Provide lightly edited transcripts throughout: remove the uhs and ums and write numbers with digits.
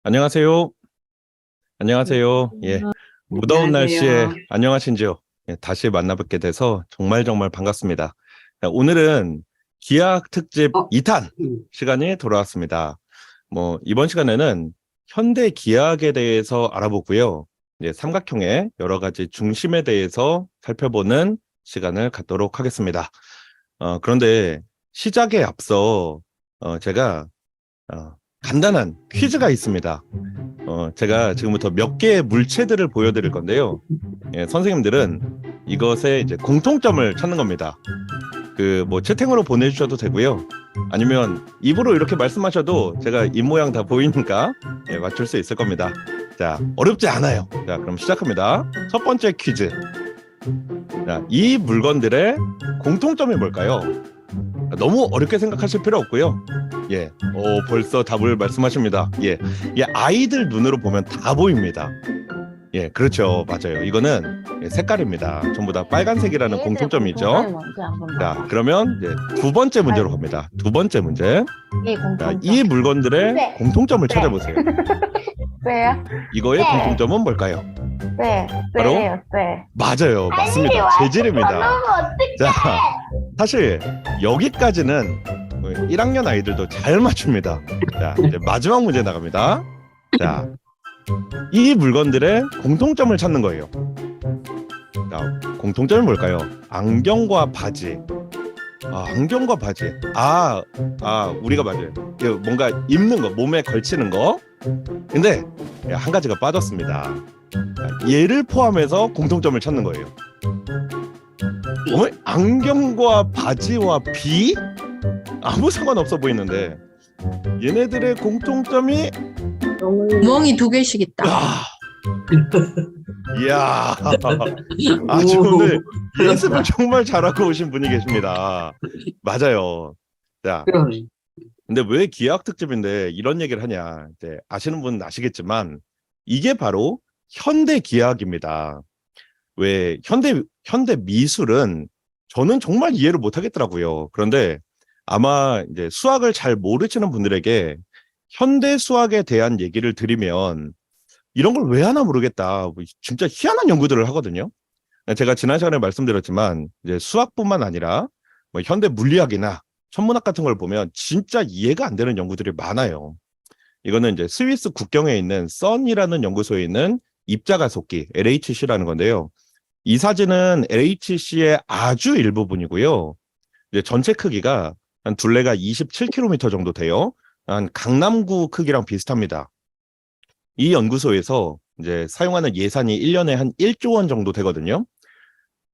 안녕하세요. 안녕하세요. 예. 무더운 날씨에 안녕하세요. 안녕하신지요? 예, 다시 만나뵙게 돼서 정말 정말 반갑습니다. 자, 오늘은 기악 특집 어, 2탄 시간이 돌아왔습니다. 이번 시간에는 현대 기악에 대해서 알아보고요. 이제 삼각형의 여러 가지 중심에 대해서 살펴보는 시간을 갖도록 하겠습니다. 그런데 시작에 앞서 제가 간단한 퀴즈가 있습니다. 제가 지금부터 몇 개의 물체들을 보여드릴 건데요. 예, 선생님들은 이것의 이제 공통점을 찾는 겁니다. 채팅으로 보내주셔도 되고요. 아니면 입으로 이렇게 말씀하셔도 제가 입 모양 다 보이니까 예, 맞출 수 있을 겁니다. 자, 어렵지 않아요. 자, 그럼 시작합니다. 첫 번째 퀴즈. 자, 이 물건들의 공통점이 뭘까요? 너무 어렵게 생각하실 필요 없고요. 예, 벌써 답을 말씀하십니다. 예, 아이들 눈으로 보면 다 보입니다. 예, 그렇죠. 맞아요. 이거는 색깔입니다. 전부 다 빨간색이라는 공통점이 있죠. 뭔지 한번 자, 봐봐. 그러면 이제 두 번째 문제로 갑니다. 두 번째 문제. 이 자, 공통점. 이 물건들의 네. 공통점을 네. 찾아보세요. 쇠야? 이거의 네. 공통점은 뭘까요? 쇠. 바로? 쇠예요, 쇠. 맞아요. 맞습니다. 재질입니다. 어떡해. 자, 사실 여기까지는 1학년 아이들도 잘 맞춥니다. 자, 이제 마지막 문제 나갑니다. 자, 이 물건들의 공통점을 찾는 거예요. 자, 공통점이 뭘까요? 안경과 바지. 안경과 바지. 우리가 맞아요. 뭔가 입는 거, 몸에 걸치는 거. 근데 한 가지가 빠졌습니다. 자, 얘를 포함해서 공통점을 찾는 거예요. 안경과 바지와 비? 아무 상관없어 보이는데 얘네들의 공통점이 구멍이 두 개씩 있다. 이야 아주 오늘 예습을 정말 잘하고 오신 분이 계십니다. 맞아요. 자, 근데 왜 기하학 특집인데 이런 얘기를 하냐, 이제 아시는 분은 아시겠지만 이게 바로 현대 기하학입니다. 왜 현대 미술은 저는 정말 이해를 못 하겠더라고요. 그런데 아마 이제 수학을 잘 모르시는 분들에게 현대 수학에 대한 얘기를 드리면 이런 걸 왜 하나 모르겠다, 진짜 희한한 연구들을 하거든요. 제가 지난 시간에 말씀드렸지만 이제 수학뿐만 아니라 현대 물리학이나 천문학 같은 걸 보면 진짜 이해가 안 되는 연구들이 많아요. 이거는 이제 스위스 국경에 있는 선이라는 연구소에 있는 입자가속기 LHC라는 건데요. 이 사진은 LHC의 아주 일부분이고요. 이제 전체 크기가 한 둘레가 27km 정도 돼요. 한 강남구 크기랑 비슷합니다. 이 연구소에서 이제 사용하는 예산이 1년에 한 1조 원 정도 되거든요.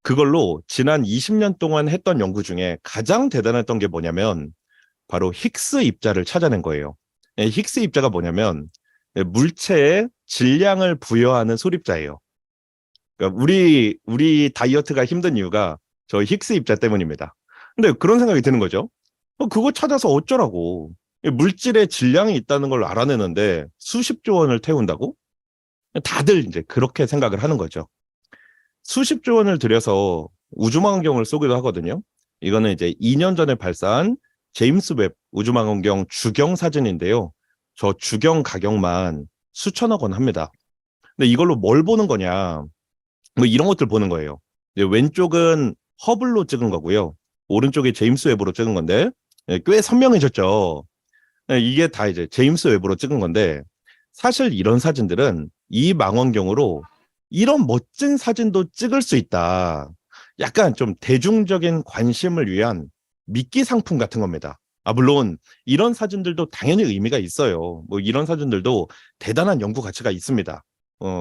그걸로 지난 20년 동안 했던 연구 중에 가장 대단했던 게 뭐냐면 바로 힉스 입자를 찾아낸 거예요. 힉스 입자가 뭐냐면 물체에 질량을 부여하는 소립자예요. 그러니까 우리 다이어트가 힘든 이유가 저 힉스 입자 때문입니다. 근데 그런 생각이 드는 거죠. 그거 찾아서 어쩌라고. 물질의 질량이 있다는 걸 알아내는데 수십조 원을 태운다고? 다들 이제 그렇게 생각을 하는 거죠. 수십조 원을 들여서 우주망원경을 쏘기도 하거든요. 이거는 이제 2년 전에 발사한 제임스 웹 우주망원경 주경 사진인데요. 저 주경 가격만 수천억 원 합니다. 근데 이걸로 뭘 보는 거냐? 이런 것들 보는 거예요. 왼쪽은 허블로 찍은 거고요. 오른쪽이 제임스 웹으로 찍은 건데 꽤 선명해졌죠. 이게 다 이제 제임스 웹으로 찍은 건데 사실 이런 사진들은 이 망원경으로 이런 멋진 사진도 찍을 수 있다. 약간 좀 대중적인 관심을 위한 미끼 상품 같은 겁니다. 물론 이런 사진들도 당연히 의미가 있어요. 이런 사진들도 대단한 연구 가치가 있습니다.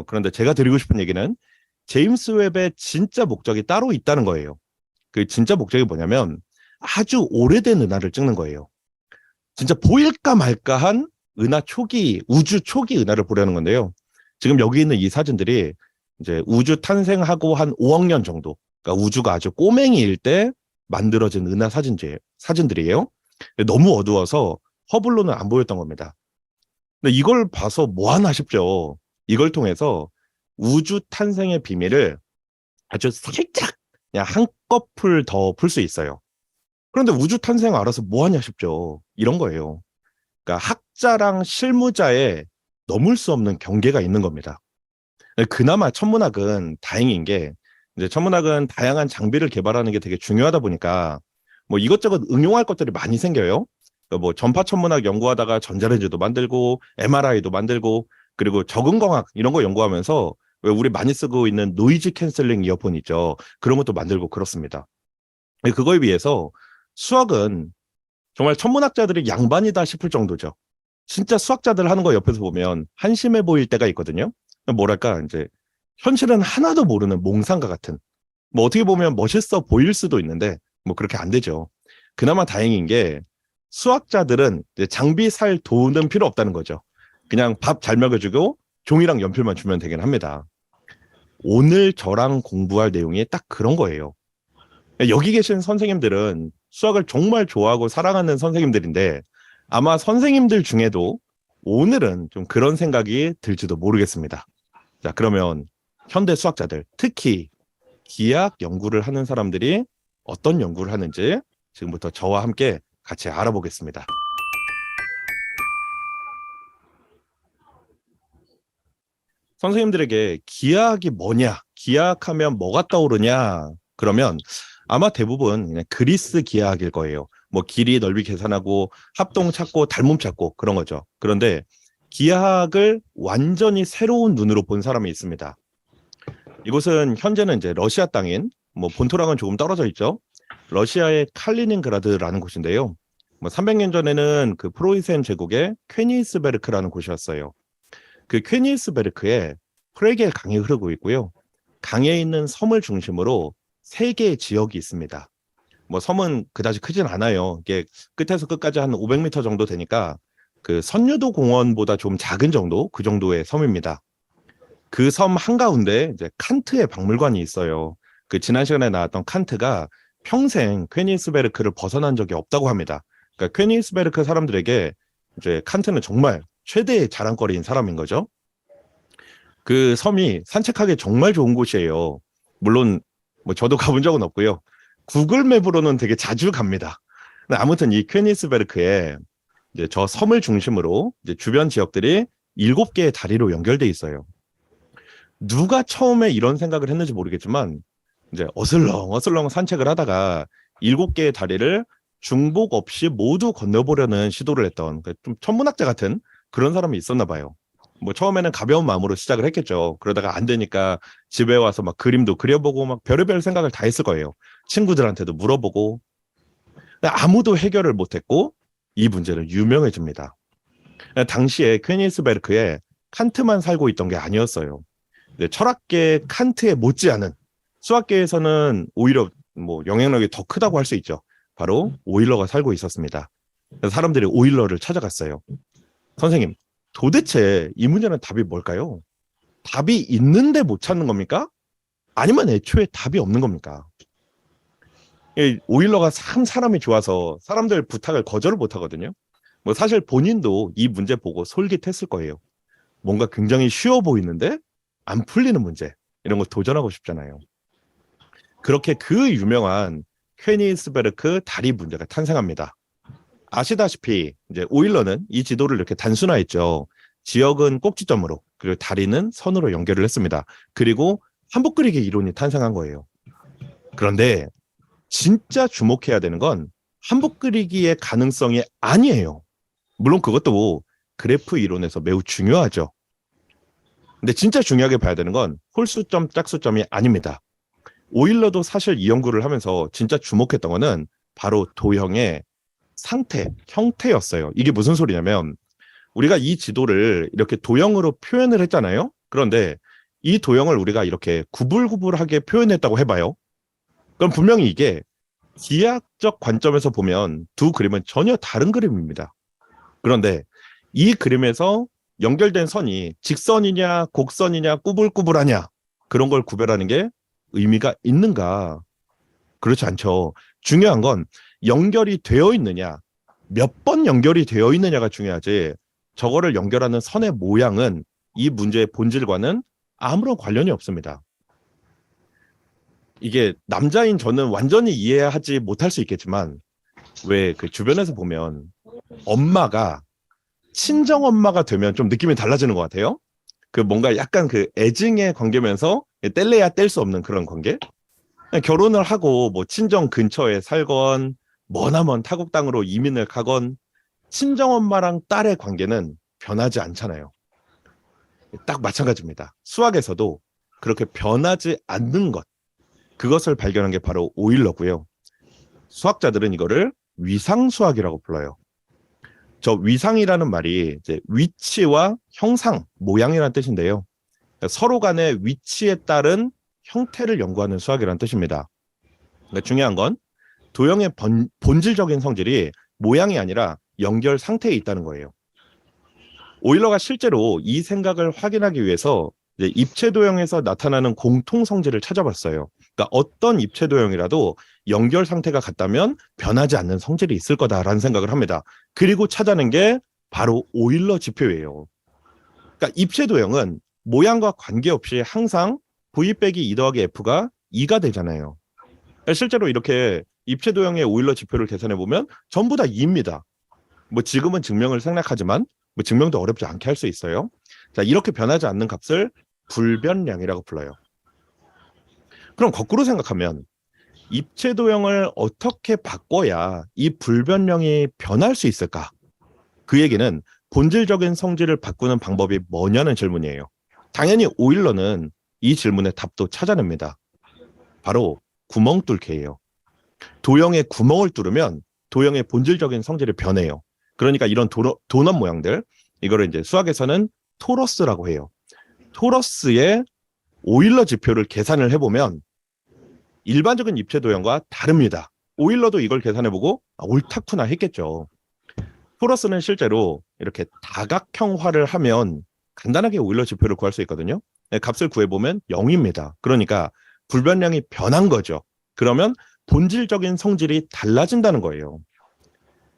그런데 제가 드리고 싶은 얘기는 제임스 웹의 진짜 목적이 따로 있다는 거예요. 그 진짜 목적이 뭐냐면 아주 오래된 은하를 찍는 거예요. 진짜 보일까 말까한 은하 초기, 우주 초기 은하를 보려는 건데요. 지금 여기 있는 이 사진들이 이제 우주 탄생하고 한 5억 년 정도, 그러니까 우주가 아주 꼬맹이일 때 만들어진 은하 사진들이에요. 너무 어두워서 허블로는 안 보였던 겁니다. 근데 이걸 봐서 뭐 하나 싶죠. 이걸 통해서 우주 탄생의 비밀을 아주 살짝 그냥 한꺼풀 더 풀 수 있어요. 그런데 우주 탄생 알아서 뭐 하냐 싶죠. 이런 거예요. 그러니까 학자랑 실무자의 넘을 수 없는 경계가 있는 겁니다. 그나마 천문학은 다행인 게 이제 천문학은 다양한 장비를 개발하는 게 되게 중요하다 보니까 뭐 이것저것 응용할 것들이 많이 생겨요. 그러니까 뭐 전파 천문학 연구하다가 전자레인지도 만들고 MRI도 만들고 그리고 적응광학 이런 거 연구하면서 왜 우리 많이 쓰고 있는 노이즈 캔슬링 이어폰 있죠. 그런 것도 만들고 그렇습니다. 그거에 비해서 수학은 정말 천문학자들이 양반이다 싶을 정도죠. 진짜 수학자들 하는 거 옆에서 보면 한심해 보일 때가 있거든요. 뭐랄까 이제 현실은 하나도 모르는 몽상가 같은 뭐 어떻게 보면 멋있어 보일 수도 있는데 뭐 그렇게 안 되죠. 그나마 다행인 게 수학자들은 이제 장비 살 돈은 필요 없다는 거죠. 그냥 밥 잘 먹여주고 종이랑 연필만 주면 되긴 합니다. 오늘 저랑 공부할 내용이 딱 그런 거예요. 여기 계신 선생님들은 수학을 정말 좋아하고 사랑하는 선생님들인데 아마 선생님들 중에도 오늘은 좀 그런 생각이 들지도 모르겠습니다. 자, 그러면 현대 수학자들, 특히 기하학 연구를 하는 사람들이 어떤 연구를 하는지 지금부터 저와 함께 같이 알아보겠습니다. 선생님들에게 기하학이 뭐냐, 기하학하면 뭐가 떠오르냐, 그러면 아마 대부분 그냥 그리스 기하학일 거예요. 뭐 길이 넓이 계산하고 합동 찾고 닮음 찾고 그런 거죠. 그런데 기하학을 완전히 새로운 눈으로 본 사람이 있습니다. 이곳은 현재는 이제 러시아 땅인 뭐 본토랑은 조금 떨어져 있죠. 러시아의 칼리닝그라드라는 곳인데요. 뭐 300년 전에는 그 프로이센 제국의 퀘니스베르크라는 곳이었어요. 그 퀘니스베르크에 프레겔 강이 흐르고 있고요. 강에 있는 섬을 중심으로 3개의 지역이 있습니다. 뭐 섬은 그다지 크진 않아요. 이게 끝에서 끝까지 한 500m 정도 되니까 그 선유도 공원보다 좀 작은 정도, 그 정도의 섬입니다. 그 섬 한가운데 이제 칸트의 박물관이 있어요. 그 지난 시간에 나왔던 칸트가 평생 퀘니스베르크를 벗어난 적이 없다고 합니다. 그러니까 퀘니스베르크 사람들에게 이제 칸트는 정말 최대의 자랑거리인 사람인 거죠. 그 섬이 산책하기 정말 좋은 곳이에요. 물론 뭐 저도 가본 적은 없고요. 구글 맵으로는 되게 자주 갑니다. 근데 아무튼 이 퀘니스베르크에 이제 저 섬을 중심으로 이제 주변 지역들이 7개의 다리로 연결돼 있어요. 누가 처음에 이런 생각을 했는지 모르겠지만 이제 어슬렁 산책을 하다가 7개의 다리를 중복 없이 모두 건너보려는 시도를 했던 좀 천문학자 같은 그런 사람이 있었나 봐요. 뭐 처음에는 가벼운 마음으로 시작을 했겠죠. 그러다가 안 되니까 집에 와서 막 그림도 그려보고 막 별의별 생각을 다 했을 거예요. 친구들한테도 물어보고. 근데 아무도 해결을 못했고 이 문제는 유명해집니다. 당시에 퀘니스베르크에 칸트만 살고 있던 게 아니었어요. 철학계 칸트에 못지않은 수학계에서는 오히려 뭐 영향력이 더 크다고 할 수 있죠. 바로 오일러가 살고 있었습니다. 그래서 사람들이 오일러를 찾아갔어요. 선생님, 도대체 이 문제는 답이 뭘까요? 답이 있는데 못 찾는 겁니까? 아니면 애초에 답이 없는 겁니까? 오일러가 참 사람이 좋아서 사람들 부탁을 거절을 못 하거든요. 뭐 사실 본인도 이 문제 보고 솔깃했을 거예요. 뭔가 굉장히 쉬워 보이는데 안 풀리는 문제, 이런 거 도전하고 싶잖아요. 그렇게 그 유명한 퀘니스베르크 다리 문제가 탄생합니다. 아시다시피 이제 오일러는 이 지도를 이렇게 단순화했죠. 지역은 꼭지점으로, 그리고 다리는 선으로 연결을 했습니다. 그리고 한복 그리기 이론이 탄생한 거예요. 그런데 진짜 주목해야 되는 건 한복 그리기의 가능성이 아니에요. 물론 그것도 그래프 이론에서 매우 중요하죠. 근데 진짜 중요하게 봐야 되는 건 홀수점, 짝수점이 아닙니다. 오일러도 사실 이 연구를 하면서 진짜 주목했던 거는 바로 도형의 상태, 형태였어요. 이게 무슨 소리냐면 우리가 이 지도를 이렇게 도형으로 표현을 했잖아요. 그런데 이 도형을 우리가 이렇게 구불구불하게 표현했다고 해봐요. 그럼 분명히 이게 기하학적 관점에서 보면 두 그림은 전혀 다른 그림입니다. 그런데 이 그림에서 연결된 선이 직선이냐 곡선이냐 꾸불꾸불하냐 그런 걸 구별하는 게 의미가 있는가? 그렇지 않죠. 중요한 건 연결이 되어 있느냐, 몇 번 연결이 되어 있느냐가 중요하지, 저거를 연결하는 선의 모양은 이 문제의 본질과는 아무런 관련이 없습니다. 이게 남자인 저는 완전히 이해하지 못할 수 있겠지만 왜 그 주변에서 보면 엄마가 친정 엄마가 되면 좀 느낌이 달라지는 것 같아요. 그 뭔가 약간 그 애증의 관계면서 뗄래야 뗄 수 없는 그런 관계. 그냥 결혼을 하고 뭐 친정 근처에 살건 머나먼 타국 땅으로 이민을 가건 친정 엄마랑 딸의 관계는 변하지 않잖아요. 딱 마찬가지입니다. 수학에서도 그렇게 변하지 않는 것, 그것을 발견한 게 바로 오일러고요. 수학자들은 이거를 위상수학이라고 불러요. 저 위상이라는 말이 이제 위치와 형상, 모양이라는 뜻인데요. 그러니까 서로 간의 위치에 따른 형태를 연구하는 수학이라는 뜻입니다. 그러니까 중요한 건 도형의 본질적인 성질이 모양이 아니라 연결 상태에 있다는 거예요. 오일러가 실제로 이 생각을 확인하기 위해서 이제 입체 도형에서 나타나는 공통 성질을 찾아봤어요. 그러니까 어떤 입체 도형이라도 연결 상태가 같다면 변하지 않는 성질이 있을 거다라는 생각을 합니다. 그리고 찾아낸 게 바로 오일러 지표예요. 그러니까 입체 도형은 모양과 관계없이 항상 V 빼기 2 더하기 F가 2가 되잖아요. 실제로 이렇게 입체 도형의 오일러 지표를 계산해 보면 전부 다 2입니다. 뭐 지금은 증명을 생략하지만 뭐 증명도 어렵지 않게 할 수 있어요. 자, 이렇게 변하지 않는 값을 불변량이라고 불러요. 그럼 거꾸로 생각하면 입체 도형을 어떻게 바꿔야 이 불변량이 변할 수 있을까? 그 얘기는 본질적인 성질을 바꾸는 방법이 뭐냐는 질문이에요. 당연히 오일러는 이 질문의 답도 찾아냅니다. 바로 구멍 뚫기예요. 도형에 구멍을 뚫으면 도형의 본질적인 성질이 변해요. 그러니까 이런 도넛 모양들, 이거를 이제 수학에서는 토러스라고 해요. 토러스의 오일러 지표를 계산을 해보면 일반적인 입체 도형과 다릅니다. 오일러도 이걸 계산해보고 옳다구나 했겠죠. 토러스는 실제로 이렇게 다각형화를 하면 간단하게 오일러 지표를 구할 수 있거든요. 값을 구해보면 0입니다. 그러니까 불변량이 변한 거죠. 그러면 본질적인 성질이 달라진다는 거예요.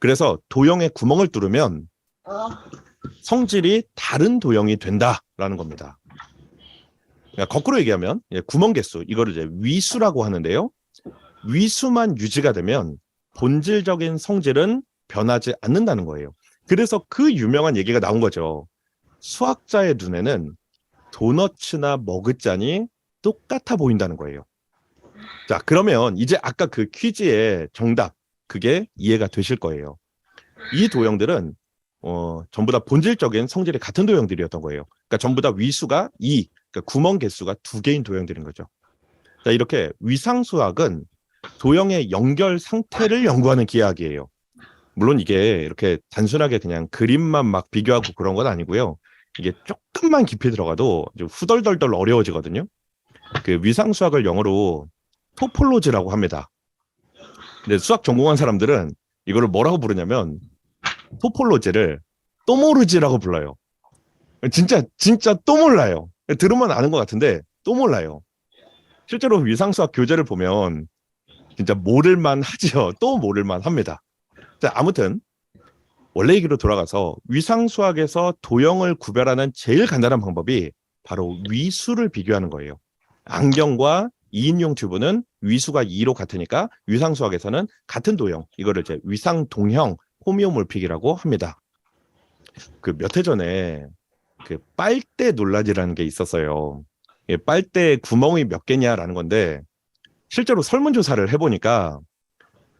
그래서 도형에 구멍을 뚫으면 성질이 다른 도형이 된다라는 겁니다. 그러니까 거꾸로 얘기하면 구멍 개수, 이거를 이제 위수라고 하는데요. 위수만 유지가 되면 본질적인 성질은 변하지 않는다는 거예요. 그래서 그 유명한 얘기가 나온 거죠. 수학자의 눈에는 도너츠나 머그잔이 똑같아 보인다는 거예요. 자, 그러면 이제 아까 그 퀴즈의 정답, 그게 이해가 되실 거예요. 이 도형들은 전부 다 본질적인 성질이 같은 도형들이었던 거예요. 그러니까 전부 다 위수가 2, 그러니까 구멍 개수가 2개인 도형들인 거죠. 자, 이렇게 위상수학은 도형의 연결 상태를 연구하는 기하학이에요. 물론 이게 이렇게 단순하게 그냥 그림만 막 비교하고 그런 건 아니고요. 이게 조금만 깊이 들어가도 후덜덜덜 어려워지거든요. 그 위상수학을 영어로 토폴로지라고 합니다. 근데 수학 전공한 사람들은 이거를 뭐라고 부르냐면 토폴로지를 또 모르지라고 불러요. 진짜 또 몰라요. 들으면 아는 것 같은데 또 몰라요. 실제로 위상수학 교재를 보면 진짜 모를만 하죠. 또 모를만 합니다. 자, 아무튼 원래 얘기로 돌아가서 위상수학에서 도형을 구별하는 제일 간단한 방법이 바로 위수를 비교하는 거예요. 안경과 2인용 튜브는 위수가 2로 같으니까 위상수학에서는 같은 도형, 이거를 이제 위상동형 호미오몰픽이라고 합니다. 그 몇 해 전에 그 빨대 논란이라는 게 있었어요. 빨대에 구멍이 몇 개냐라는 건데 실제로 설문조사를 해보니까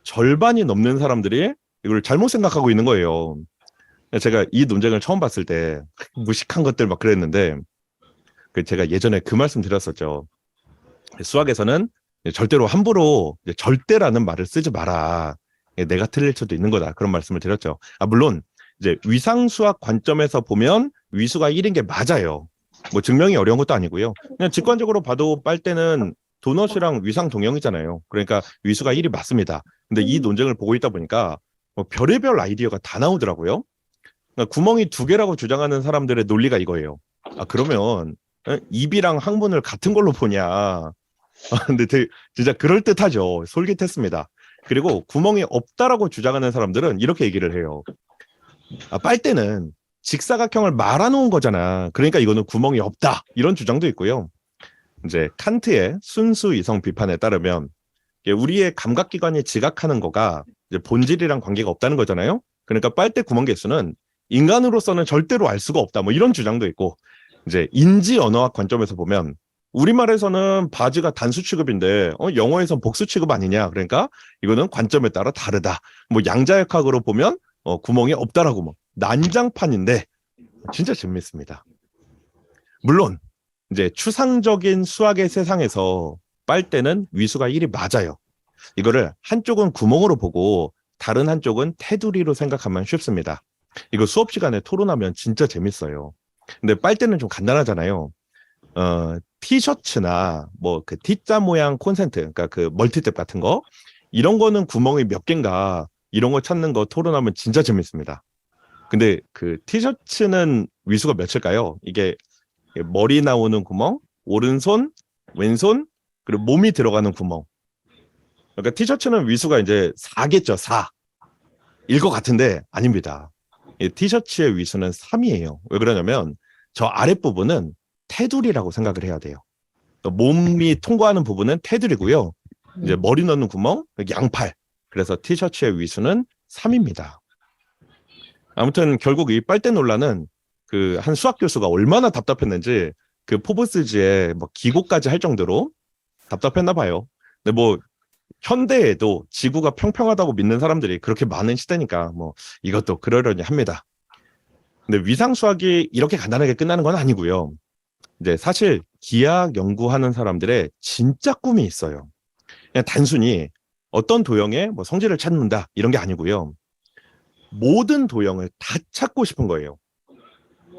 절반이 넘는 사람들이 이걸 잘못 생각하고 있는 거예요. 제가 이 논쟁을 처음 봤을 때 무식한 것들 막 그랬는데 제가 예전에 그 말씀 드렸었죠. 수학에서는 절대로 함부로 절대라는 말을 쓰지 마라. 내가 틀릴 수도 있는 거다. 그런 말씀을 드렸죠. 물론 이제 위상수학 관점에서 보면 위수가 1인 게 맞아요. 뭐 증명이 어려운 것도 아니고요. 그냥 직관적으로 봐도 빨대는 도넛이랑 위상 동형이잖아요. 그러니까 위수가 1이 맞습니다. 근데 이 논쟁을 보고 있다 보니까 뭐 별의별 아이디어가 다 나오더라고요. 그러니까 구멍이 2개라고 주장하는 사람들의 논리가 이거예요. 그러면 입이랑 항문을 같은 걸로 보냐. 근데 되게 진짜 그럴듯하죠. 솔깃했습니다. 그리고 구멍이 없다라고 주장하는 사람들은 이렇게 얘기를 해요. 빨대는 직사각형을 말아놓은 거잖아. 그러니까 이거는 구멍이 없다. 이런 주장도 있고요. 이제 칸트의 순수 이성 비판에 따르면 우리의 감각기관이 지각하는 거가 이제 본질이랑 관계가 없다는 거잖아요. 그러니까 빨대 구멍 개수는 인간으로서는 절대로 알 수가 없다. 뭐 이런 주장도 있고, 이제 인지 언어학 관점에서 보면 우리말에서는 바지가 단수 취급인데 영어에선 복수 취급 아니냐. 그러니까 이거는 관점에 따라 다르다. 뭐 양자역학으로 보면 구멍이 없다라고 뭐 난장판인데 진짜 재밌습니다. 물론 이제 추상적인 수학의 세상에서 빨대는 위수가 1이 맞아요. 이거를 한쪽은 구멍으로 보고 다른 한쪽은 테두리로 생각하면 쉽습니다. 이거 수업 시간에 토론하면 진짜 재밌어요. 근데 빨대는 좀 간단하잖아요. 티셔츠나 뭐 그 T자 모양 콘센트, 그러니까 그 멀티탭 같은 거, 이런 거는 구멍이 몇 개인가 이런 거 찾는 거 토론하면 진짜 재밌습니다. 근데 그 티셔츠는 위수가 몇일까요? 이게 머리 나오는 구멍, 오른손, 왼손, 그리고 몸이 들어가는 구멍. 그러니까 티셔츠는 위수가 이제 4겠죠, 4. 일 것 같은데 아닙니다. 이 티셔츠의 위수는 3이에요. 왜 그러냐면 저 아랫부분은 테두리라고 생각을 해야 돼요. 몸이 통과하는 부분은 테두리고요. 이제 머리 넣는 구멍, 양팔. 그래서 티셔츠의 위수는 3입니다. 아무튼 결국 이 빨대 논란은 그 한 수학 교수가 얼마나 답답했는지 그 포브스지에 뭐 기고까지 할 정도로 답답했나 봐요. 근데 뭐 현대에도 지구가 평평하다고 믿는 사람들이 그렇게 많은 시대니까 뭐 이것도 그러려니 합니다. 근데 위상 수학이 이렇게 간단하게 끝나는 건 아니고요. 이제 사실 기하학 연구하는 사람들의 진짜 꿈이 있어요. 그냥 단순히 어떤 도형의 뭐 성질을 찾는다 이런 게 아니고요. 모든 도형을 다 찾고 싶은 거예요.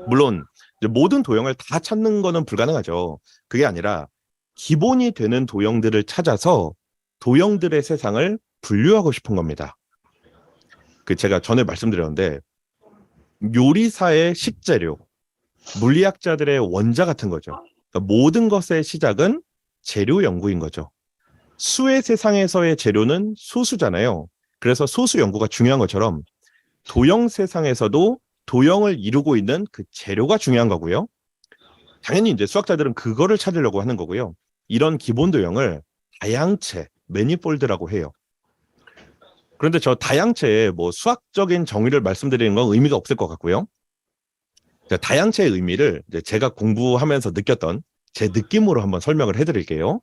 물론 이제 모든 도형을 다 찾는 거는 불가능하죠. 그게 아니라 기본이 되는 도형들을 찾아서 도형들의 세상을 분류하고 싶은 겁니다. 그 제가 전에 말씀드렸는데 요리사의 식재료, 물리학자들의 원자 같은 거죠. 그러니까 모든 것의 시작은 재료 연구인 거죠. 수의 세상에서의 재료는 소수잖아요. 그래서 소수 연구가 중요한 것처럼 도형 세상에서도 도형을 이루고 있는 그 재료가 중요한 거고요. 당연히 이제 수학자들은 그거를 찾으려고 하는 거고요. 이런 기본 도형을 다양체, 매니폴드라고 해요. 그런데 저 다양체의 뭐 수학적인 정의를 말씀드리는 건 의미가 없을 것 같고요. 다양체의 의미를 이제 제가 공부하면서 느꼈던 제 느낌으로 한번 설명을 해드릴게요.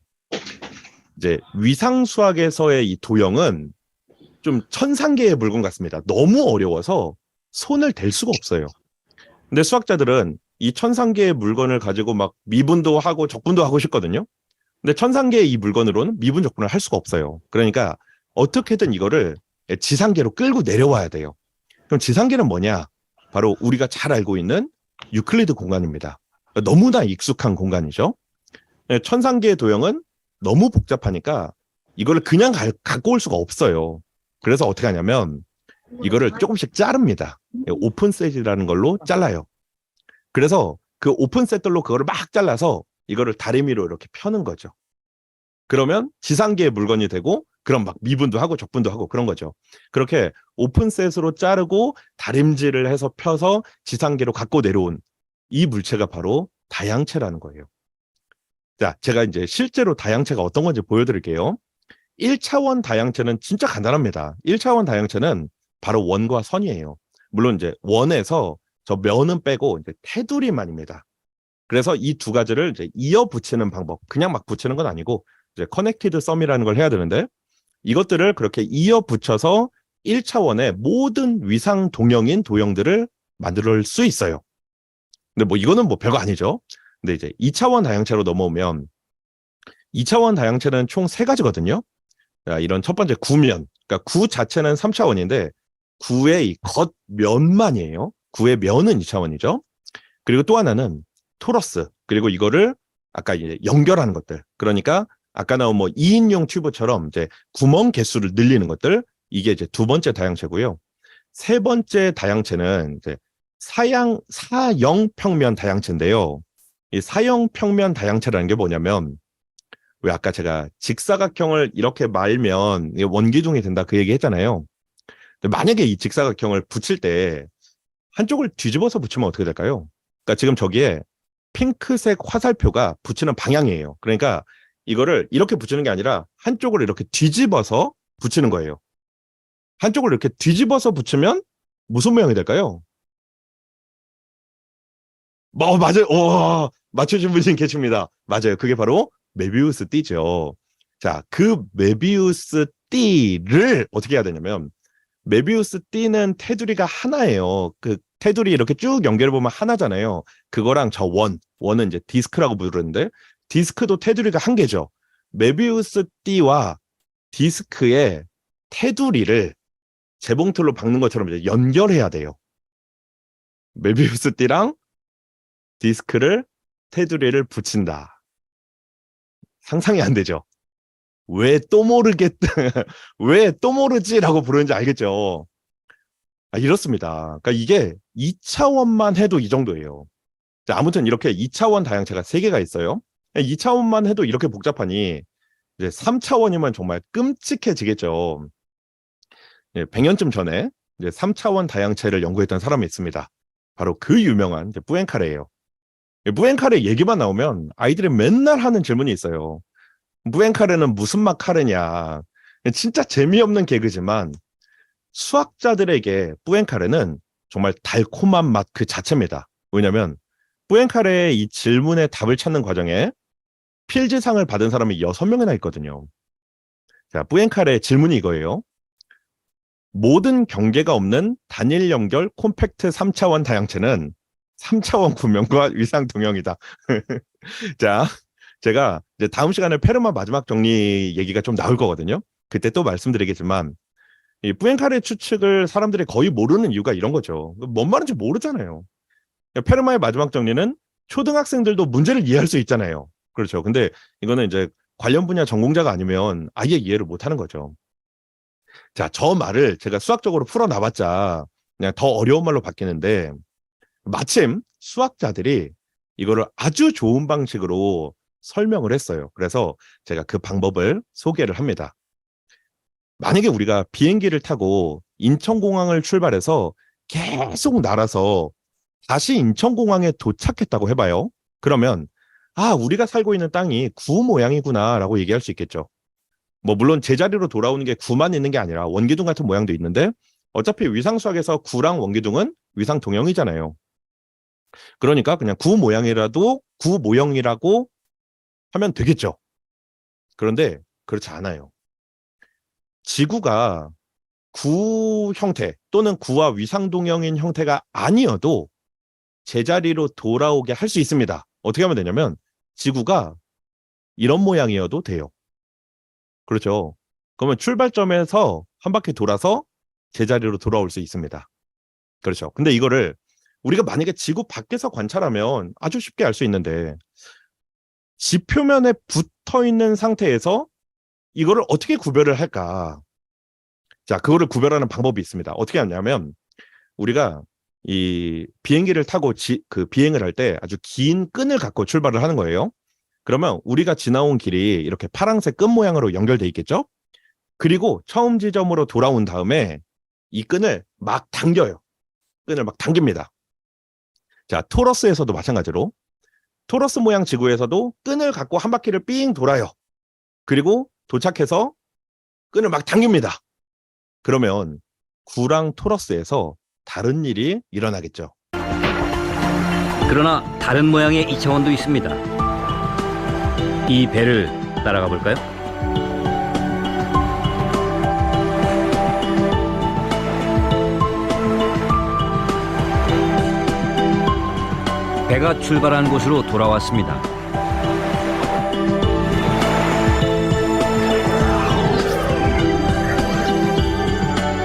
이제 위상 수학에서의 이 도형은 좀 천상계의 물건 같습니다. 너무 어려워서 손을 댈 수가 없어요. 근데 수학자들은 이 천상계의 물건을 가지고 막 미분도 하고 적분도 하고 싶거든요. 근데 천상계의 이 물건으로는 미분 적분을 할 수가 없어요. 그러니까 어떻게든 이거를 지상계로 끌고 내려와야 돼요. 그럼 지상계는 뭐냐? 바로 우리가 잘 알고 있는 유클리드 공간입니다. 너무나 익숙한 공간이죠. 천상계의 도형은 너무 복잡하니까 이거를 그냥 갖고 올 수가 없어요. 그래서 어떻게 하냐면 이거를 조금씩 자릅니다. 오픈셋이라는 걸로 잘라요. 그래서 그 오픈셋들로 그거를 막 잘라서 이거를 다리미로 이렇게 펴는 거죠. 그러면 지상계의 물건이 되고 그럼 막 미분도 하고 적분도 하고 그런 거죠. 그렇게 오픈셋으로 자르고 다림질을 해서 펴서 지상계로 갖고 내려온 이 물체가 바로 다양체라는 거예요. 자, 제가 이제 실제로 다양체가 어떤 건지 보여드릴게요. 1차원 다양체는 진짜 간단합니다. 1차원 다양체는 바로 원과 선이에요. 물론 이제 원에서 저 면은 빼고 이제 테두리만입니다. 그래서 이 두 가지를 이제 이어 붙이는 방법, 그냥 막 붙이는 건 아니고 이제 커넥티드 썸이라는 걸 해야 되는데 이것들을 그렇게 이어 붙여서 1차원의 모든 위상 동형인 도형들을 만들 수 있어요. 근데 뭐 이거는 뭐 별거 아니죠. 근데 이제 2차원 다양체로 넘어오면 2차원 다양체는 총 3가지거든요. 이런 첫 번째 구면, 그러니까 구 자체는 3차원인데 구의 이 겉면만이에요. 구의 면은 2차원이죠. 그리고 또 하나는 토러스, 그리고 이거를 아까 이제 연결하는 것들, 그러니까 아까 나온 뭐 2인용 튜브처럼 이제 구멍 개수를 늘리는 것들, 이게 이제 두 번째 다양체고요. 세 번째 다양체는 이제 사형 평면 다양체인데요. 이 사형 평면 다양체라는 게 뭐냐면 왜 아까 제가 직사각형을 이렇게 말면 원기둥이 된다 그 얘기 했잖아요. 근데 만약에 이 직사각형을 붙일 때 한쪽을 뒤집어서 붙이면 어떻게 될까요? 그러니까 지금 저기에 핑크색 화살표가 붙이는 방향이에요. 그러니까 이거를 이렇게 붙이는 게 아니라 한쪽을 이렇게 뒤집어서 붙이는 거예요. 한쪽을 이렇게 뒤집어서 붙이면 무슨 모양이 될까요? 맞아요. 맞추신 분이 계십니다. 맞아요. 그게 바로 메비우스 띠죠. 자, 그 메비우스 띠를 어떻게 해야 되냐면, 메비우스 띠는 테두리가 하나예요. 그 테두리 이렇게 쭉 연결해 보면 하나잖아요. 그거랑 저 원은 이제 디스크라고 부르는데, 디스크도 테두리가 한 개죠. 메비우스 띠와 디스크의 테두리를 재봉틀로 박는 것처럼 이제 연결해야 돼요. 메비우스 띠랑 디스크를 테두리를 붙인다. 상상이 안 되죠. 왜 또 왜 또 모르지라고 부르는지 알겠죠. 이렇습니다. 그러니까 이게 2차원만 해도 이 정도예요. 자, 아무튼 이렇게 2차원 다양체가 3개가 있어요. 2차원만 해도 이렇게 복잡하니 이제 3차원이면 정말 끔찍해지겠죠. 100년쯤 전에 이제 3차원 다양체를 연구했던 사람이 있습니다. 바로 그 유명한 뿌앵카레예요. 뿌앵카레 얘기만 나오면 아이들이 맨날 하는 질문이 있어요. 뿌앵카레는 무슨 맛 카레냐. 진짜 재미없는 개그지만 수학자들에게 뿌앵카레는 정말 달콤한 맛 그 자체입니다. 왜냐하면 뿌앵카레의 이 질문의 답을 찾는 과정에 필즈상을 받은 사람이 6명이나 있거든요. 자, 뿌앵카레의 질문이 이거예요. 모든 경계가 없는 단일 연결 콤팩트 3차원 다양체는 3차원 구명과 위상 동형이다. 자, 제가 이제 다음 시간에 페르마 마지막 정리 얘기가 좀 나올 거거든요. 그때 또 말씀드리겠지만 이 뿌앵카레 추측을 사람들이 거의 모르는 이유가 이런 거죠. 뭔 말인지 모르잖아요. 페르마의 마지막 정리는 초등학생들도 문제를 이해할 수 있잖아요. 그렇죠. 근데 이거는 이제 관련 분야 전공자가 아니면 아예 이해를 못하는 거죠. 자, 저 말을 제가 수학적으로 풀어놔봤자 그냥 더 어려운 말로 바뀌는데 마침 수학자들이 이거를 아주 좋은 방식으로 설명을 했어요. 그래서 제가 그 방법을 소개를 합니다. 만약에 우리가 비행기를 타고 인천공항을 출발해서 계속 날아서 다시 인천공항에 도착했다고 해봐요. 그러면 우리가 살고 있는 땅이 구 모양이구나 라고 얘기할 수 있겠죠. 물론 제자리로 돌아오는 게 구만 있는 게 아니라 원기둥 같은 모양도 있는데 어차피 위상수학에서 구랑 원기둥은 위상 동형이잖아요. 그러니까 그냥 구 모양이라도 구 모형이라고 하면 되겠죠. 그런데 그렇지 않아요. 지구가 구 형태 또는 구와 위상동형인 형태가 아니어도 제자리로 돌아오게 할 수 있습니다. 어떻게 하면 되냐면 지구가 이런 모양이어도 돼요. 그렇죠. 그러면 출발점에서 한 바퀴 돌아서 제자리로 돌아올 수 있습니다. 그렇죠. 근데 이거를 우리가 만약에 지구 밖에서 관찰하면 아주 쉽게 알 수 있는데 지표면에 붙어 있는 상태에서 이거를 어떻게 구별을 할까? 자, 그거를 구별하는 방법이 있습니다. 어떻게 하냐면 우리가 이 비행기를 타고 비행을 할 때 아주 긴 끈을 갖고 출발을 하는 거예요. 그러면 우리가 지나온 길이 이렇게 파란색 끈 모양으로 연결돼 있겠죠? 그리고 처음 지점으로 돌아온 다음에 이 끈을 막 당겨요. 끈을 막 당깁니다. 자, 토러스에서도 마찬가지로 토러스 모양 지구에서도 끈을 갖고 한 바퀴를 삥 돌아요. 그리고 도착해서 끈을 막 당깁니다. 그러면 구랑 토러스에서 다른 일이 일어나겠죠. 그러나 다른 모양의 2차원도 있습니다. 이 배를 따라가 볼까요? 배가 출발한 곳으로 돌아왔습니다.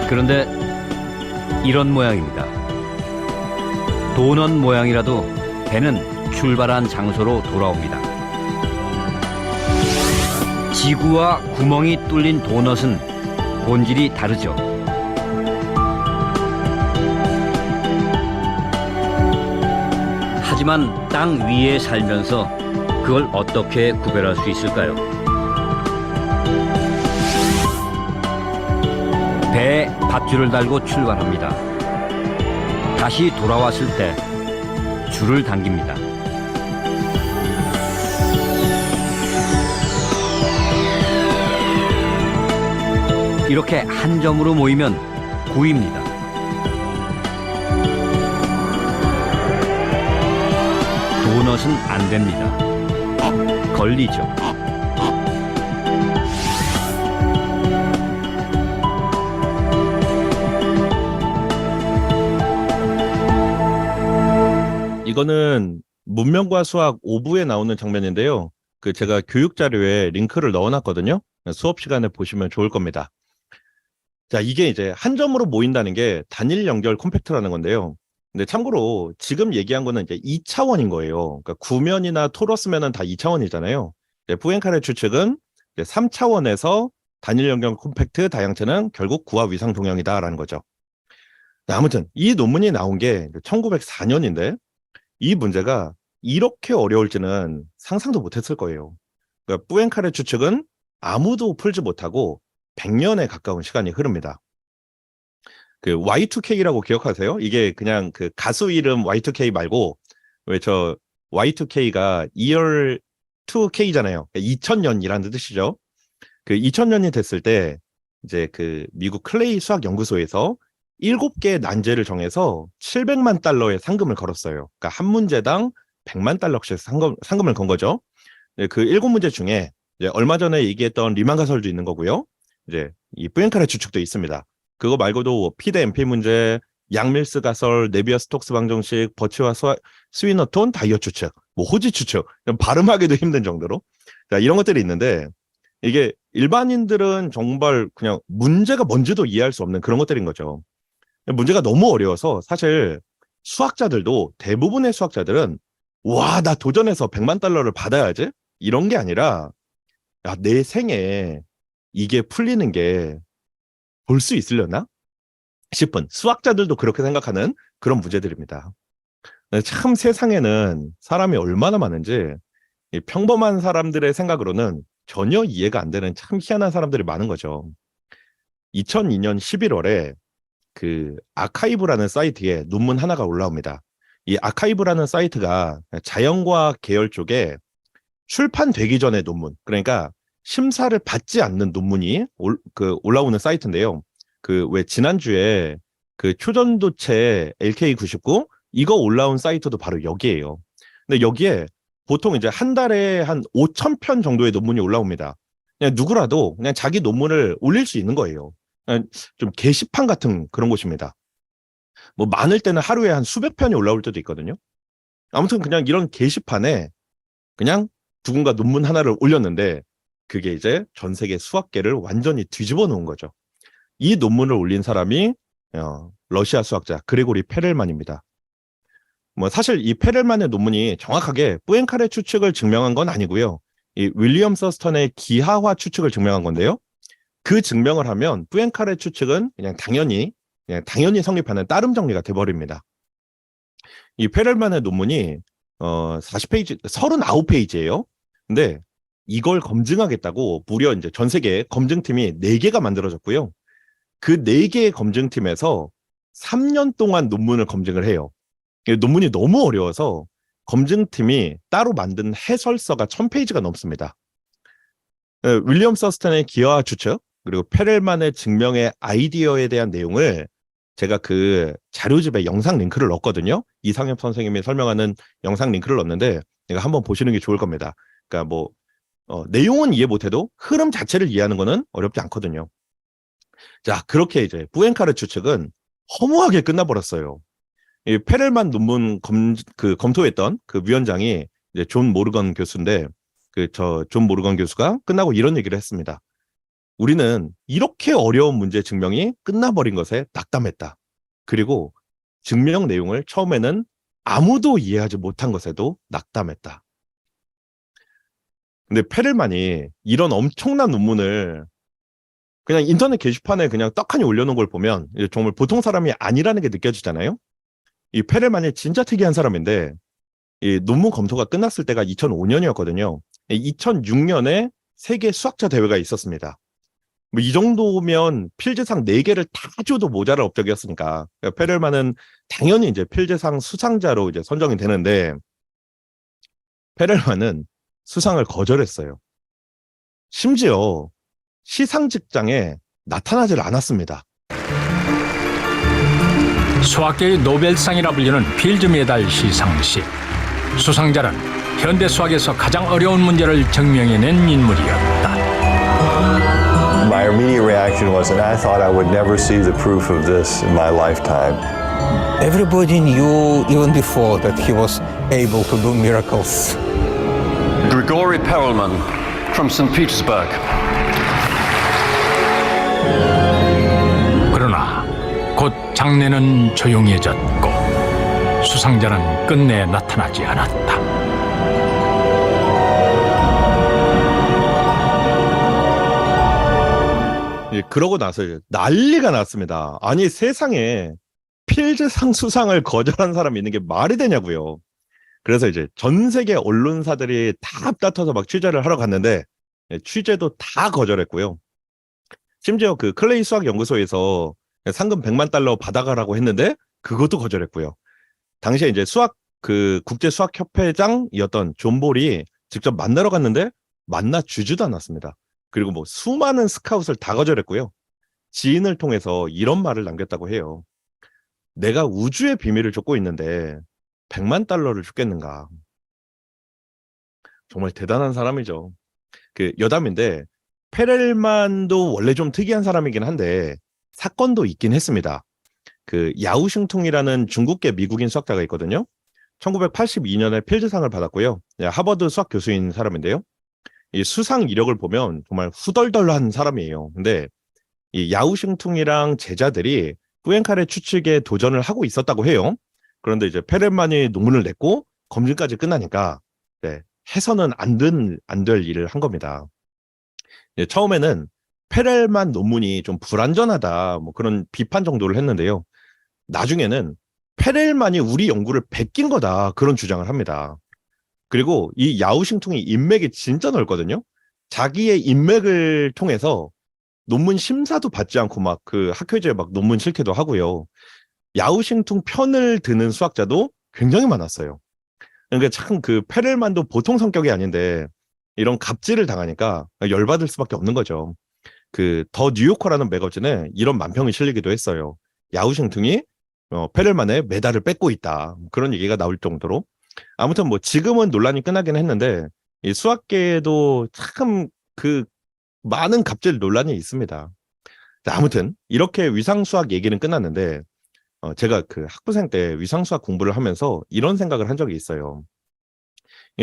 그런데 이런 모양입니다. 도넛 모양이라도 배는 출발한 장소로 돌아옵니다. 지구와 구멍이 뚫린 도넛은 본질이 다르죠. 하지만 땅 위에 살면서 그걸 어떻게 구별할 수 있을까요? 배에 밧줄을 달고 출발합니다. 다시 돌아왔을 때 줄을 당깁니다. 이렇게 한 점으로 모이면 9입니다. 그것은 안 됩니다. 걸리죠. 이거는 문명과 수학 5부에 나오는 장면인데요. 그 제가 교육 자료에 링크를 넣어놨거든요. 수업 시간에 보시면 좋을 겁니다. 자, 이게 이제 한 점으로 모인다는 게 단일 연결 콤팩트라는 건데요. 근데 참고로 지금 얘기한 거는 이제 2차원인 거예요. 그러니까 구면이나 토러스면은 다 2차원이잖아요. 뿌엔카레 추측은 이제 3차원에서 단일 연결 콤팩트 다양체는 결국 구와 위상 동형이다라는 거죠. 아무튼 이 논문이 나온 게 1904년인데 이 문제가 이렇게 어려울지는 상상도 못했을 거예요. 그러니까 뿌엔카레 추측은 아무도 풀지 못하고 100년에 가까운 시간이 흐릅니다. 그 Y2K라고 기억하세요? 이게 그냥 그 가수 이름 Y2K 말고 왜 저 Y2K가 year 2K잖아요. 2000년이라는 뜻이죠. 그 2000년이 됐을 때 이제 그 미국 클레이 수학 연구소에서 7개의 난제를 정해서 700만 달러의 상금을 걸었어요. 그러니까 한 문제당 100만 달러씩 상금을 건 거죠. 그 7문제 중에 이제 얼마 전에 얘기했던 리만 가설도 있는 거고요. 이제 이 뿌엔카레 추측도 있습니다. 그거 말고도 피 대 MP 문제, 양밀스 가설, 네비어 스톡스 방정식, 버치와 스위너톤 다이어 추측, 뭐 호지 추측, 발음하기도 힘든 정도로 자, 이런 것들이 있는데 이게 일반인들은 정말 그냥 문제가 뭔지도 이해할 수 없는 그런 것들인 거죠. 문제가 너무 어려워서 사실 수학자들도 대부분의 수학자들은 와, 나 도전해서 100만 달러를 받아야지 이런 게 아니라 야, 내 생에 이게 풀리는 게 볼 수 있으려나 싶은 수학자들도 그렇게 생각하는 그런 문제들입니다. 참 세상에는 사람이 얼마나 많은지 이 평범한 사람들의 생각으로는 전혀 이해가 안 되는 참 희한한 사람들이 많은 거죠. 2002년 11월에 그 아카이브라는 사이트에 논문 하나가 올라옵니다. 이 아카이브라는 사이트가 자연과학 계열 쪽에 출판되기 전의 논문, 그러니까 심사를 받지 않는 논문이 올라오는 사이트인데요. 그 왜 지난주에 그 초전도체 LK99 이거 올라온 사이트도 바로 여기에요. 근데 여기에 보통 이제 한 달에 한 5,000편 정도의 논문이 올라옵니다. 그냥 누구라도 그냥 자기 논문을 올릴 수 있는 거예요. 그냥 좀 게시판 같은 그런 곳입니다. 뭐 많을 때는 하루에 한 수백 편이 올라올 때도 있거든요. 아무튼 그냥 이런 게시판에 그냥 누군가 논문 하나를 올렸는데 그게 이제 전 세계 수학계를 완전히 뒤집어 놓은 거죠. 이 논문을 올린 사람이 러시아 수학자 그레고리 페렐만입니다. 뭐 사실 이 페렐만의 논문이 정확하게 뿌엔카레 추측을 증명한 건 아니고요. 이 윌리엄 서스턴의 기하화 추측을 증명한 건데요. 그 증명을 하면 뿌엔카레 추측은 그냥 당연히 성립하는 따름 정리가 돼버립니다. 이 페렐만의 논문이 40페이지, 39페이지예요. 근데 이걸 검증하겠다고 무려 이제 전 세계 검증팀이 4개가 만들어졌고요. 그 4개의 검증팀에서 3년 동안 논문을 검증을 해요. 논문이 너무 어려워서 검증팀이 따로 만든 해설서가 1000페이지가 넘습니다. 윌리엄 서스턴의 기하화 추측, 그리고 페렐만의 증명의 아이디어에 대한 내용을 제가 그 자료집에 영상 링크를 넣었거든요. 이상엽 선생님이 설명하는 영상 링크를 넣었는데 내가 한번 보시는 게 좋을 겁니다. 그러니까 뭐 내용은 이해 못해도 흐름 자체를 이해하는 거는 어렵지 않거든요. 자, 그렇게 이제 뿌엔카레 추측은 허무하게 끝나버렸어요. 이 페렐만 논문 검토했던 그 위원장이 이제 존 모르건 교수인데 존 모르건 교수가 끝나고 이런 얘기를 했습니다. 우리는 이렇게 어려운 문제 증명이 끝나버린 것에 낙담했다. 그리고 증명 내용을 처음에는 아무도 이해하지 못한 것에도 낙담했다. 근데 페렐만이 이런 엄청난 논문을 그냥 인터넷 게시판에 그냥 떡하니 올려놓은 걸 보면 정말 보통 사람이 아니라는 게 느껴지잖아요. 이 페렐만이 진짜 특이한 사람인데 이 논문 검토가 끝났을 때가 2005년이었거든요. 2006년에 세계 수학자 대회가 있었습니다. 뭐 이 정도면 필즈상 4개를 다 줘도 모자랄 업적이었으니까 페렐만은 당연히 이제 필즈상 수상자로 이제 선정이 되는데 페렐만은 수상을 거절했어요. 심지어 시상식장에 나타나질 않았습니다. 수학계의 노벨상이라 불리는 필즈 메달 시상식. 수상자는 현대 수학에서 가장 어려운 문제를 증명해낸 인물이었다. My immediate reaction was, and I thought I would never see the proof of this in my lifetime. Everybody knew even before that he was able to do miracles. Grigory Perelman from St. Petersburg. 그러나 곧 장내는 조용해졌고 수상자는 끝내 나타나지 않았다. 예, 그러고 나서 이제 난리가 났습니다. 아니 세상에 필즈상 수상을 거절한 사람이 있는 게 말이 되냐고요. 그래서 이제 전 세계 언론사들이 다 앞다퉈서 막 취재를 하러 갔는데 취재도 다 거절했고요. 심지어 그 클레이 수학연구소에서 상금 100만 달러 받아가라고 했는데 그것도 거절했고요. 당시에 이제 그 국제 수학협회장이었던 존 볼이 직접 만나러 갔는데 만나 주지도 않았습니다. 그리고 뭐 수많은 스카웃을 다 거절했고요. 지인을 통해서 이런 말을 남겼다고 해요. 내가 우주의 비밀을 쫓고 있는데 100만 달러를 주겠는가. 정말 대단한 사람이죠. 그 여담인데 페렐만도 원래 좀 특이한 사람이긴 한데 사건도 있긴 했습니다. 그 야우싱퉁이라는 중국계 미국인 수학자가 있거든요. 1982년에 필즈상을 받았고요. 하버드 수학 교수인 사람인데요. 이 수상 이력을 보면 정말 후덜덜한 사람이에요. 근데 이 야우싱퉁이랑 제자들이 뿌엔카레 추측에 도전을 하고 있었다고 해요. 그런데 이제 페렐만이 논문을 냈고 검증까지 끝나니까 해서는 안 될 일을 한 겁니다. 처음에는 페렐만 논문이 좀 불완전하다 뭐 그런 비판 정도를 했는데요. 나중에는 페렐만이 우리 연구를 베낀 거다 그런 주장을 합니다. 그리고 이 야우싱퉁이 인맥이 진짜 넓거든요. 자기의 인맥을 통해서 논문 심사도 받지 않고 막 그 학회지에 막 논문 실기도 하고요. 야우싱퉁 편을 드는 수학자도 굉장히 많았어요. 그러니까 참 그 페렐만도 보통 성격이 아닌데 이런 갑질을 당하니까 열받을 수밖에 없는 거죠. 그 더 뉴요커라는 매거진에 이런 만평이 실리기도 했어요. 야우싱퉁이 페렐만의 메달을 뺏고 있다. 그런 얘기가 나올 정도로. 아무튼 뭐 지금은 논란이 끝나긴 했는데 이 수학계에도 참 그 많은 갑질 논란이 있습니다. 자, 아무튼 이렇게 위상수학 얘기는 끝났는데 제가 그 학부생 때 위상수학 공부를 하면서 이런 생각을 한 적이 있어요.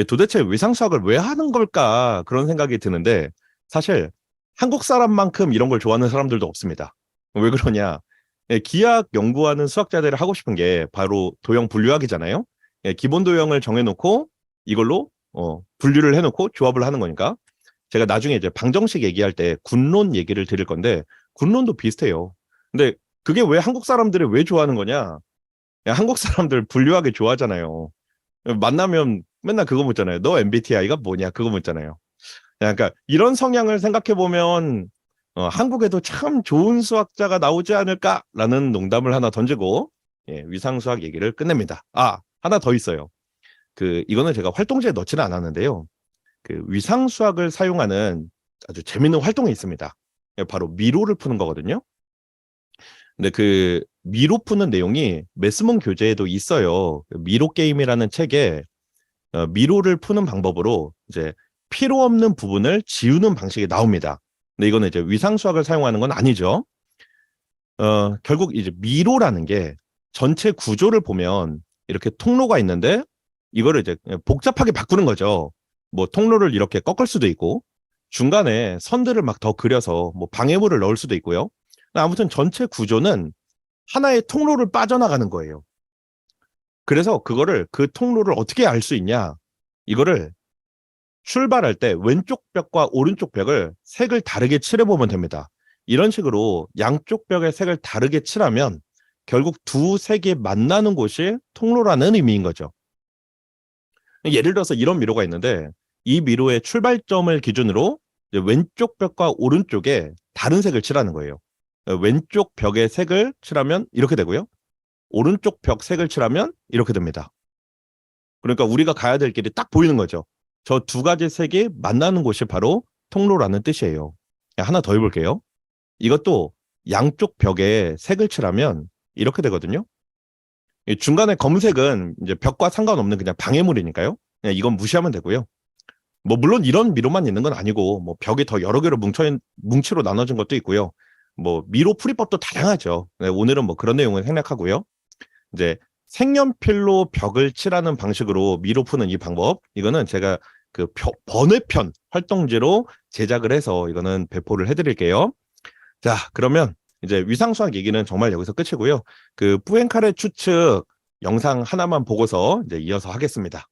도대체 위상수학을 왜 하는 걸까 그런 생각이 드는데 사실 한국 사람만큼 이런 걸 좋아하는 사람들도 없습니다. 왜 그러냐? 기하학 연구하는 수학자들이 하고 싶은 게 바로 도형 분류학이잖아요. 기본 도형을 정해놓고 이걸로 분류를 해놓고 조합을 하는 거니까. 제가 나중에 이제 방정식 얘기할 때 군론 얘기를 드릴 건데 군론도 비슷해요. 근데 그게 왜 한국 사람들이 왜 좋아하는 거냐? 한국 사람들 분류하기 좋아하잖아요. 만나면 맨날 그거 묻잖아요. 너 MBTI가 뭐냐? 그거 묻잖아요. 그러니까 이런 성향을 생각해 보면 한국에도 참 좋은 수학자가 나오지 않을까라는 농담을 하나 던지고 위상수학 얘기를 끝냅니다. 아, 하나 더 있어요. 이거는 제가 활동지에 넣지는 않았는데요. 그 위상수학을 사용하는 아주 재밌는 활동이 있습니다. 바로 미로를 푸는 거거든요. 근데 그 미로 푸는 내용이 메스몬 교재에도 있어요. 미로 게임이라는 책에 미로를 푸는 방법으로 이제 필요 없는 부분을 지우는 방식이 나옵니다. 근데 이거는 이제 위상수학을 사용하는 건 아니죠. 결국 이제 미로라는 게 전체 구조를 보면 이렇게 통로가 있는데 이거를 이제 복잡하게 바꾸는 거죠. 뭐 통로를 이렇게 꺾을 수도 있고 중간에 선들을 막 더 그려서 뭐 방해물을 넣을 수도 있고요. 아무튼 전체 구조는 하나의 통로를 빠져나가는 거예요. 그래서 그 통로를 어떻게 알 수 있냐? 이거를 출발할 때 왼쪽 벽과 오른쪽 벽을 색을 다르게 칠해보면 됩니다. 이런 식으로 양쪽 벽의 색을 다르게 칠하면 결국 두 색이 만나는 곳이 통로라는 의미인 거죠. 예를 들어서 이런 미로가 있는데 이 미로의 출발점을 기준으로 이제 왼쪽 벽과 오른쪽에 다른 색을 칠하는 거예요. 왼쪽 벽의 색을 칠하면 이렇게 되고요. 오른쪽 벽 색을 칠하면 이렇게 됩니다. 그러니까 우리가 가야 될 길이 딱 보이는 거죠. 저 두 가지 색이 만나는 곳이 바로 통로라는 뜻이에요. 하나 더 해볼게요. 이것도 양쪽 벽에 색을 칠하면 이렇게 되거든요. 이 중간에 검은색은 이제 벽과 상관없는 그냥 방해물이니까요. 그냥 이건 무시하면 되고요. 뭐 물론 이런 미로만 있는 건 아니고 뭐 벽이 더 여러 개로 뭉치로 나눠진 것도 있고요. 뭐 미로 풀이법도 다양하죠. 네, 오늘은 뭐 그런 내용을 생략하고요. 이제 색연필로 벽을 칠하는 방식으로 미로 푸는 이 방법, 이거는 제가 그 번외편 활동지로 제작을 해서 이거는 배포를 해드릴게요. 자, 그러면 이제 위상수학 얘기는 정말 여기서 끝이고요. 그 뿌엔카레 추측 영상 하나만 보고서 이제 이어서 하겠습니다.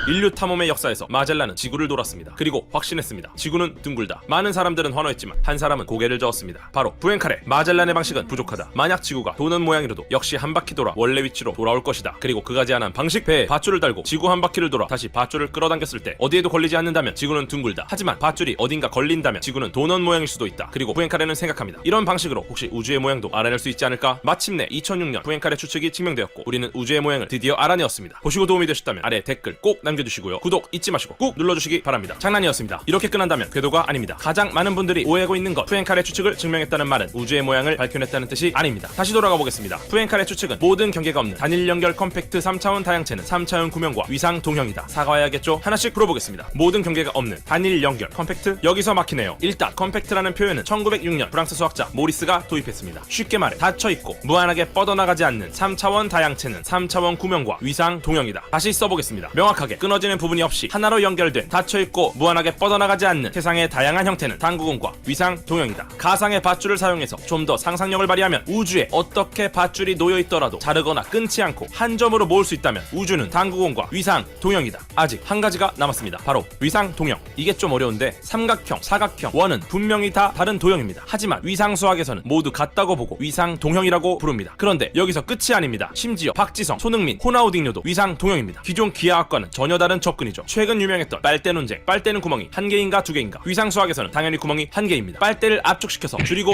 인류 탐험의 역사에서 마젤란은 지구를 돌았습니다. 그리고 확신했습니다. 지구는 둥글다. 많은 사람들은 환호했지만 한 사람은 고개를 저었습니다. 바로 뿌엔카레. 마젤란의 방식은 부족하다. 만약 지구가 도는 모양이라도 역시 한 바퀴 돌아 원래 위치로 돌아올 것이다. 그리고 그가 제안한 방식, 배에 밧줄을 달고 지구 한 바퀴를 돌아 다시 밧줄을 끌어당겼을 때 어디에도 걸리지 않는다면 지구는 둥글다. 하지만 밧줄이 어딘가 걸린다면 지구는 도는 모양일 수도 있다. 그리고 뿌엔카레는 생각합니다. 이런 방식으로 혹시 우주의 모양도 알아낼 수 있지 않을까? 마침내 2006년 뿌엔카레 추측이 증명되었고 우리는 우주의 모양을 드디어 알아내었습니다. 보시고 도움이 되셨다면 아래 댓글 꼭 남겨주시고요. 구독 잊지 마시고 꾹 눌러주시기 바랍니다. 장난이었습니다. 이렇게 끝난다면 궤도가 아닙니다. 가장 많은 분들이 오해하고 있는 것, 뿌엔카레 추측을 증명했다는 말은 우주의 모양을 밝혀냈다는 뜻이 아닙니다. 다시 돌아가 보겠습니다. 뿌엔카레 추측은 모든 경계가 없는 단일 연결 컴팩트 3차원 다양체는 3차원 구명과 위상 동형이다. 사과해야겠죠? 하나씩 풀어보겠습니다. 모든 경계가 없는 단일 연결 컴팩트, 여기서 막히네요. 일단 컴팩트라는 표현은 1906년 프랑스 수학자 모리스가 도입했습니다. 쉽게 말해 닫혀있고 무한하게 뻗어나가지 않는 3차원 다양체는 3차원 구명과 위상 동형이다. 다시 써보겠습니다. 명확하게 끊어지는 부분이 없이 하나로 연결된 닫혀있고 무한하게 뻗어나가지 않는 세상의 다양한 형태는 당구공과 위상 동형이다. 가상의 밧줄을 사용해서 좀 더 상상력을 발휘하면 우주에 어떻게 밧줄이 놓여있더라도 자르거나 끊지 않고 한 점으로 모을 수 있다면 우주는 당구공과 위상 동형이다. 아직 한 가지가 남았습니다. 바로 위상 동형. 이게 좀 어려운데 삼각형, 사각형, 원은 분명히 다 다른 도형입니다. 하지만 위상 수학에서는 모두 같다고 보고 위상 동형이라고 부릅니다. 그런데 여기서 끝이 아닙니다. 심지어 박지성, 손흥민, 호나우딩요도 위상 동형입니다. 기존 기하학과는 전혀 다른 접근이죠. 최근 유명했던 빨대 논쟁. 빨대는 구멍이 한 개인가 두 개인가? 위상 수학에서는 당연히 구멍이 한 개입니다. 빨대를 압축시켜서 줄이고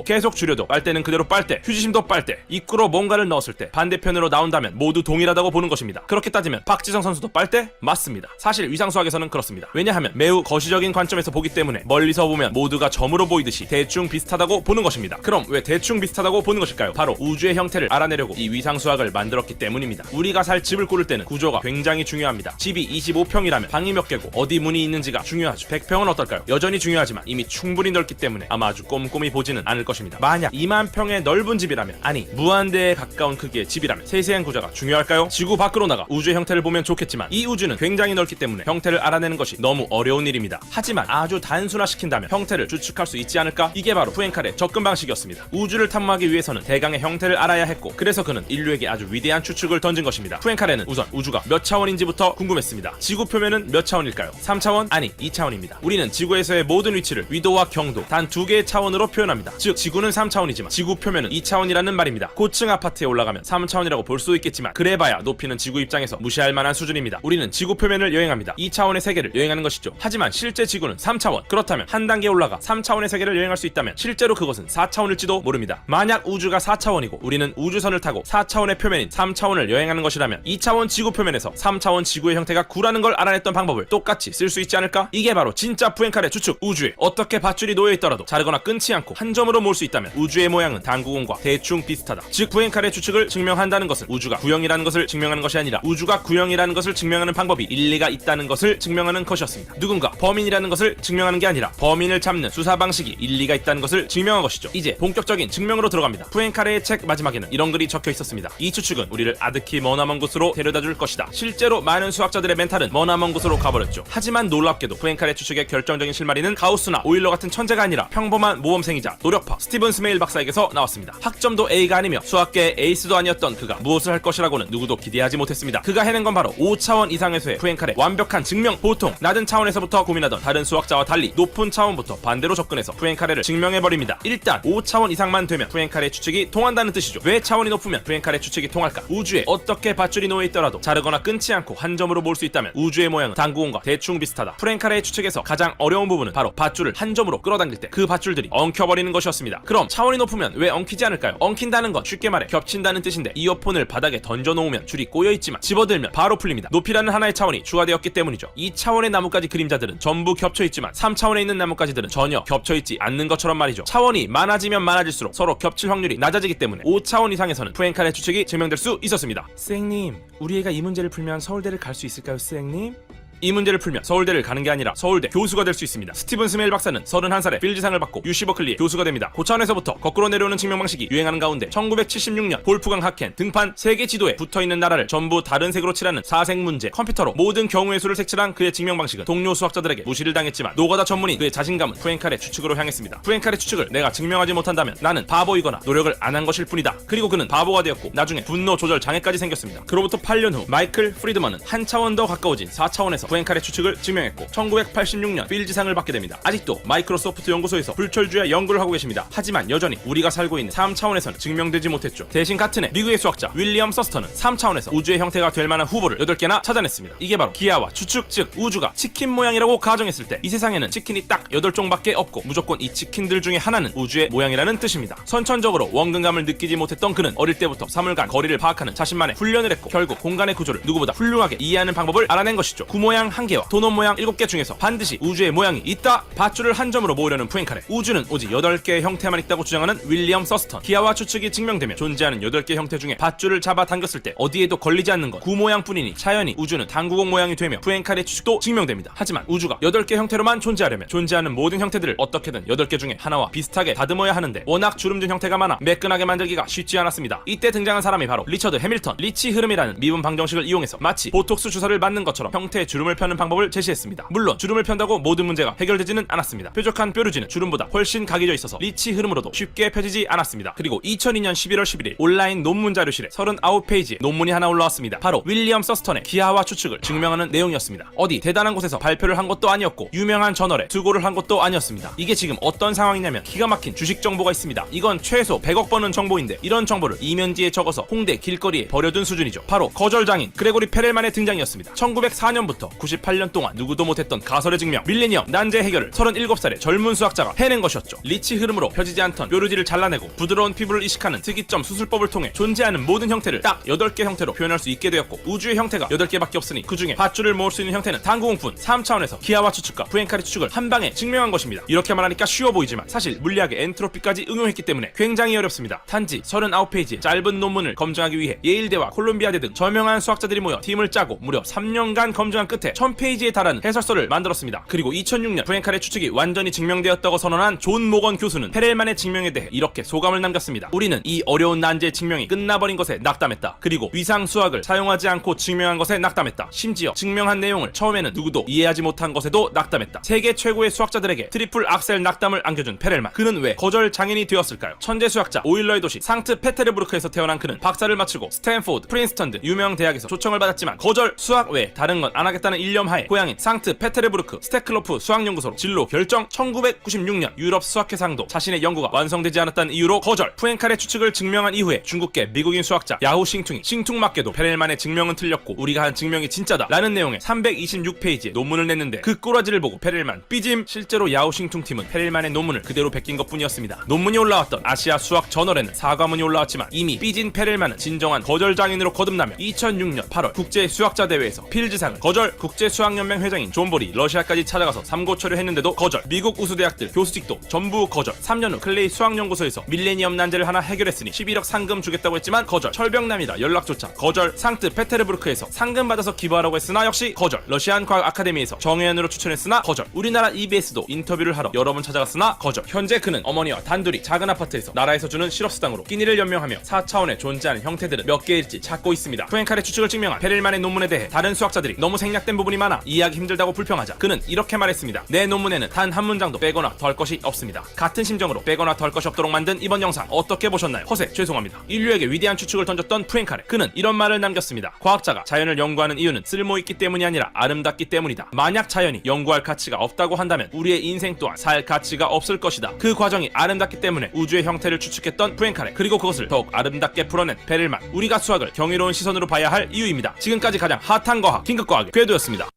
계속 줄여도 빨대는 그대로 빨대, 휴지심도 빨대. 입구로 뭔가를 넣었을 때 반대편으로 나온다면 모두 동일하다고 보는 것입니다. 그렇게 따지면 박지성 선수도 빨대? 맞습니다. 사실 위상 수학에서는 그렇습니다. 왜냐하면 매우 거시적인 관점에서 보기 때문에 멀리서 보면 모두가 점으로 보이듯이 대충 비슷하다고 보는 것입니다. 그럼 왜 대충 비슷하다고 보는 것일까요? 바로 우주의 형태를 알아내려고 이 위상 수학을 만들었기 때문입니다. 우리가 살 집을 꾸릴 때는 구조가 굉장히 중요합니다. 집이 25평이라면 방이 몇 개고 어디 문이 있는지가 중요하죠. 100평은 어떨까요? 여전히 중요하지만 이미 충분히 넓기 때문에 아마 아주 꼼꼼히 보지는 않을 것입니다. 만약 2만 평의 넓은 집이라면, 아니 무한대에 가까운 크기의 집이라면 세세한 구조가 중요할까요? 지구 밖으로 나가 우주의 형태를 보면 좋겠지만 이 우주는 굉장히 넓기 때문에 형태를 알아내는 것이 너무 어려운 일입니다. 하지만 아주 단순화시킨다면 형태를 추측할 수 있지 않을까? 이게 바로 뿌엔카레 접근 방식이었습니다. 우주를 탐험하기 위해서는 대강의 형태를 알아야 했고, 그래서 그는 인류에게 아주 위대한 추측을 던진 것입니다. 뿌엔카레는 우선 우주가 몇 차원인지부터 궁금했습니다. 지구 표면은 몇 차원일까요? 3차원? 아니 2차원입니다. 우리는 지구에서의 모든 위치를 위도와 경도 단 두 개의 차원으로 표현합니다. 즉 지구는 3차원이지만 지구 표면은 2차원이라는 말입니다. 고층 아파트에 올라가면 3차원이라고 볼 수도 있겠지만 그래봐야 높이는 지구 입장에서 무시할 만한 수준입니다. 우리는 지구 표면을 여행합니다. 2차원의 세계를 여행하는 것이죠. 하지만 실제 지구는 3차원. 그렇다면 한 단계 올라가 3차원의 세계를 여행할 수 있다면 실제로 그것은 4차원일지도 모릅니다. 만약 우주가 4차원이고 우리는 우주선을 타고 4차원의 표면인 3차원을 여행하는 것이라면 2차원 지구 표면에서 3차원 지구의 형태가 구라는 걸 알아냈던 방법을 똑같이 쓸 수 있지 않을까? 이게 바로 진짜 뿌엔카레 추측. 우주에 어떻게 밧줄이 놓여있더라도 자르거나 끊지 않고 한 점으로 모을 수 있다면 우주의 모양은 당구공과 대충 비슷하다. 즉 뿌엔카레 추측을 증명한다는 것은 우주가 구형이라는 것을 증명하는 것이 아니라 우주가 구형이라는 것을 증명하는 방법이 일리가 있다는 것을 증명하는 것이었습니다. 누군가 범인이라는 것을 증명하는 게 아니라 범인을 잡는 수사 방식이 일리가 있다는 것을 증명한 것이죠. 이제 본격적인 증명으로 들어갑니다. 뿌엔카레의 책 마지막에는 이런 글이 적혀 있었습니다. 이 추측은 우리를 아득히 머나먼 곳으로 데려다 줄 것이다. 실제로 많은 수학자들의 멘탈은 머나먼 곳으로 가버렸죠. 하지만 놀랍게도 뿌엔카레 추측의 결정적인 실마리는 가우스나 오일러 같은 천재가 아니라 평범한 모범생이자 노력파 스티븐 스메일 박사에게서 나왔습니다. 학점도 A가 아니며 수학계의 에이스도 아니었던 그가 무엇을 할 것이라고는 누구도 기대하지 못했습니다. 그가 해낸 건 바로 5차원 이상에서의 뿌엔카레 완벽한 증명. 보통 낮은 차원에서부터 고민하던 다른 수학자와 달리 높은 차원부터 반대로 접근해서 뿌엔카레를 증명해버립니다. 일단 5차원 이상만 되면 뿌엔카레 추측이 통한다는 뜻이죠. 왜 차원이 높으면 뿌엔카레 추측이 통할까? 우주에 어떻게 밧줄이 놓여있더라도 자르거나 끊지 않고 한 점으로 모을 수 있다면 우주의 모양은 당구공과 대충 비슷하다. 프랭카레의 추측에서 가장 어려운 부분은 바로 밧줄을 한 점으로 끌어당길 때 그 밧줄들이 엉켜버리는 것이었습니다. 그럼 차원이 높으면 왜 엉키지 않을까요? 엉킨다는 건 쉽게 말해 겹친다는 뜻인데 이어폰을 바닥에 던져놓으면 줄이 꼬여있지만 집어들면 바로 풀립니다. 높이라는 하나의 차원이 추가되었기 때문이죠. 2차원의 나뭇가지 그림자들은 전부 겹쳐있지만 3차원에 있는 나뭇가지들은 전혀 겹쳐있지 않는 것처럼 말이죠. 차원이 많아지면 많아질수록 서로 겹칠 확률이 낮아지기 때문에 5차원 이상에서는 푸엔카레 추측이 증명될 수 있었습니다. 쌩님, 우리 애가 이 문제를 풀면 서울대를 갈 수 있을까요, 쌩님? 이 문제를 풀면 서울대를 가는 게 아니라 서울대 교수가 될 수 있습니다. 스티븐 스메일 박사는 31살에 필즈상을 받고 UC 버클리의 교수가 됩니다. 고차원에서부터 거꾸로 내려오는 증명 방식이 유행하는 가운데 1976년 볼프강 하켄 등판 세계 지도에 붙어있는 나라를 전부 다른 색으로 칠하는 사색 문제 컴퓨터로 모든 경우의 수를 색칠한 그의 증명 방식은 동료 수학자들에게 무시를 당했지만 노가다 전문인 그의 자신감은 푸엔카레 추측으로 향했습니다. 푸엔카레 추측을 내가 증명하지 못한다면 나는 바보이거나 노력을 안 한 것일 뿐이다. 그리고 그는 바보가 되었고 나중에 분노 조절 장애까지 생겼습니다. 그로부터 8년 후 마이클 프리드먼은 한 차원 더 가까워진 4차원에서 푸엔카레 추측을 증명했고 1986년 필즈상을 받게 됩니다. 아직도 마이크로소프트 연구소에서 불철주야 연구를 하고 계십니다. 하지만 여전히 우리가 살고 있는 3차원에서는 증명되지 못했죠. 대신 같은 해 미국의 수학자 윌리엄 서스턴은 3차원에서 우주의 형태가 될 만한 후보를 8개나 찾아냈습니다. 이게 바로 기하와 추측, 즉 우주가 치킨 모양이라고 가정했을 때 이 세상에는 치킨이 딱 8종밖에 없고 무조건 이 치킨들 중에 하나는 우주의 모양이라는 뜻입니다. 선천적으로 원근감을 느끼지 못했던 그는 어릴 때부터 사물간 거리를 파악하는 자신만의 훈련을 했고 결국 공간의 구조를 누구보다 훌륭하게 이해하는 방법을 알아낸 것이죠. 구모양 1개와 도넛 모양 7개 중에서 반드시 우주의 모양이 있다. 밧줄을 한 점으로 모으려는 푸엔카레. 우주는 오직 8개의 형태만 있다고 주장하는 윌리엄 서스턴. 기하와 추측이 증명되면 존재하는 8개 형태 중에 밧줄을 잡아 당겼을 때 어디에도 걸리지 않는 건 구모양뿐이니 자연히 우주는 당구공 모양이 되며 푸엔카레 추측도 증명됩니다. 하지만 우주가 8개 형태로만 존재하려면 존재하는 모든 형태들을 어떻게든 8개 중에 하나와 비슷하게 다듬어야 하는데 워낙 주름진 형태가 많아 매끈하게 만들기가 쉽지 않았습니다. 이때 등장한 사람이 바로 리처드 해밀턴. 리치 흐름이라는 미분 방정식을 이용해서 마치 보톡스 주사를 맞는 것처럼 형태의 주름을 펴는 방법을 제시했습니다. 물론 주름을 편다고 모든 문제가 해결되지는 않았습니다. 뾰족한 뾰루지는 주름보다 훨씬 각이져 있어서 리치 흐름으로도 쉽게 펴지지 않았습니다. 그리고 2002년 11월 11일 온라인 논문 자료실에 39페이지의 논문이 하나 올라왔습니다. 바로 윌리엄 서스턴의 기하와 추측을 증명하는 내용이었습니다. 어디 대단한 곳에서 발표를 한 것도 아니었고 유명한 저널에 투고를 한 것도 아니었습니다. 이게 지금 어떤 상황이냐면 기가 막힌 주식 정보가 있습니다. 이건 최소 100억 버는 정보인데 이런 정보를 이면지에 적어서 홍대 길거리에 버려둔 수준이죠. 바로 거절장인 그레고리 페렐만의 등장이었습니다. 1904년부터 98년 동안 누구도 못했던 가설의 증명, 밀레니엄 난제 해결을 37살의 젊은 수학자가 해낸 것이었죠. 리치 흐름으로 펴지지 않던 뾰루지를 잘라내고 부드러운 피부를 이식하는 특이점 수술법을 통해 존재하는 모든 형태를 딱 8개 형태로 표현할 수 있게 되었고 우주의 형태가 8개밖에 없으니 그 중에 밧줄을 모을 수 있는 형태는 당구공뿐. 3차원에서 기하와 추측과 푸엔카레 추측을 한 방에 증명한 것입니다. 이렇게 말하니까 쉬워 보이지만 사실 물리학의 엔트로피까지 응용했기 때문에 굉장히 어렵습니다. 단지 39페이지의 짧은 논문을 검증하기 위해 예일대와 콜롬비아대 등 저명한 수학자들이 모여 팀을 짜고 무려 3년간 검증한 끝에 1000페이지에 달하는 해설서를 만들었습니다. 그리고 2006년 푸엔카레 추측이 완전히 증명되었다고 선언한 존 모건 교수는 페렐만의 증명에 대해 이렇게 소감을 남겼습니다. 우리는 이 어려운 난제의 증명이 끝나버린 것에 낙담했다. 그리고 위상 수학을 사용하지 않고 증명한 것에 낙담했다. 심지어 증명한 내용을 처음에는 누구도 이해하지 못한 것에도 낙담했다. 세계 최고의 수학자들에게 트리플 악셀 낙담을 안겨준 페렐만. 그는 왜 거절 장인이 되었을까요? 천재 수학자 오일러의 도시 상트페테르부르크에서 태어난 그는 박사를 마치고 스탠포드, 프린스턴 등 유명 대학에서 초청을 받았지만 거절 수학 외에 다른 건 안 하겠다는 일념하에 고향인 상트페테르부르크 스테클로프 수학연구소로 진로 결정. 1996년 유럽 수학회상도 자신의 연구가 완성되지 않았다는 이유로 거절. 푸엔카레 추측을 증명한 이후에 중국계 미국인 수학자 야후 싱퉁이 싱퉁맞게도 페렐만의 증명은 틀렸고 우리가 한 증명이 진짜다 라는 내용의 326페이지의 논문을 냈는데 그 꼬라지를 보고 페렐만 삐짐. 실제로 야후 싱퉁 팀은 페렐만의 논문을 그대로 베낀 것뿐이었습니다. 논문이 올라왔던 아시아 수학 저널에는 사과문이 올라왔지만 이미 삐진 페렐만은 진정한 거절 장인으로 거듭나며 2006년 8월 국제 수학자 대회에서 필즈상을 거절. 국제수학연맹 회장인 존 볼이 러시아까지 찾아가서 삼고초를 했는데도 거절. 미국 우수대학들 교수직도 전부 거절. 3년 후 클레이 수학연구소에서 밀레니엄 난제를 하나 해결했으니 11억 상금 주겠다고 했지만 거절. 철벽남이다 연락조차 거절. 상트페테르부르크에서 상금 받아서 기부하라고 했으나 역시 거절. 러시안 과학 아카데미에서 정회원으로 추천했으나 거절. 우리나라 EBS도 인터뷰를 하러 여러 번 찾아갔으나 거절. 현재 그는 어머니와 단둘이 작은 아파트에서 나라에서 주는 실업수당으로 끼니를 연명하며 4차원에 존재하는 형태들은 몇 개일지 찾고 있습니다. 푸엔카레 추측을 증명한 페렐만의 논문에 대해 다른 수학자들이 너무 생략 요약된 부분이 많아 이해하기 힘들다고 불평하자 그는 이렇게 말했습니다. 내 논문에는 단 한 문장도 빼거나 덜 것이 없습니다. 같은 심정으로 빼거나 덜 것이 없도록 만든 이번 영상 어떻게 보셨나요? 허세 죄송합니다. 인류에게 위대한 추측을 던졌던 프랭카레, 그는 이런 말을 남겼습니다. 과학자가 자연을 연구하는 이유는 쓸모있기 때문이 아니라 아름답기 때문이다. 만약 자연이 연구할 가치가 없다고 한다면 우리의 인생 또한 살 가치가 없을 것이다. 그 과정이 아름답기 때문에 우주의 형태를 추측했던 프랭카레, 그리고 그것을 더욱 아름답게 풀어낸 베를만, 우리가 수학을 경이로운 시선으로 봐야 할 이유입니다. 지금까지 가장 핫한 과학, 긴급과학의 궤도였습니다.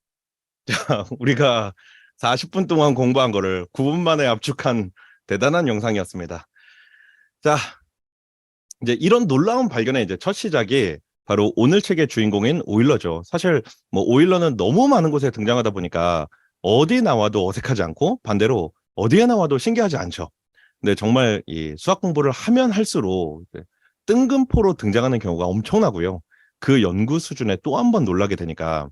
우리가 40분 동안 공부한 거를 9분 만에 압축한 대단한 영상이었습니다. 자, 이제 이런 놀라운 발견의 이제 첫 시작이 바로 오늘 책의 주인공인 오일러죠. 사실 뭐 오일러는 너무 많은 곳에 등장하다 보니까 어디 나와도 어색하지 않고 반대로 어디에 나와도 신기하지 않죠. 근데 정말 이 수학 공부를 하면 할수록 뜬금포로 등장하는 경우가 엄청나고요. 그 연구 수준에 또 한 번 놀라게 되니까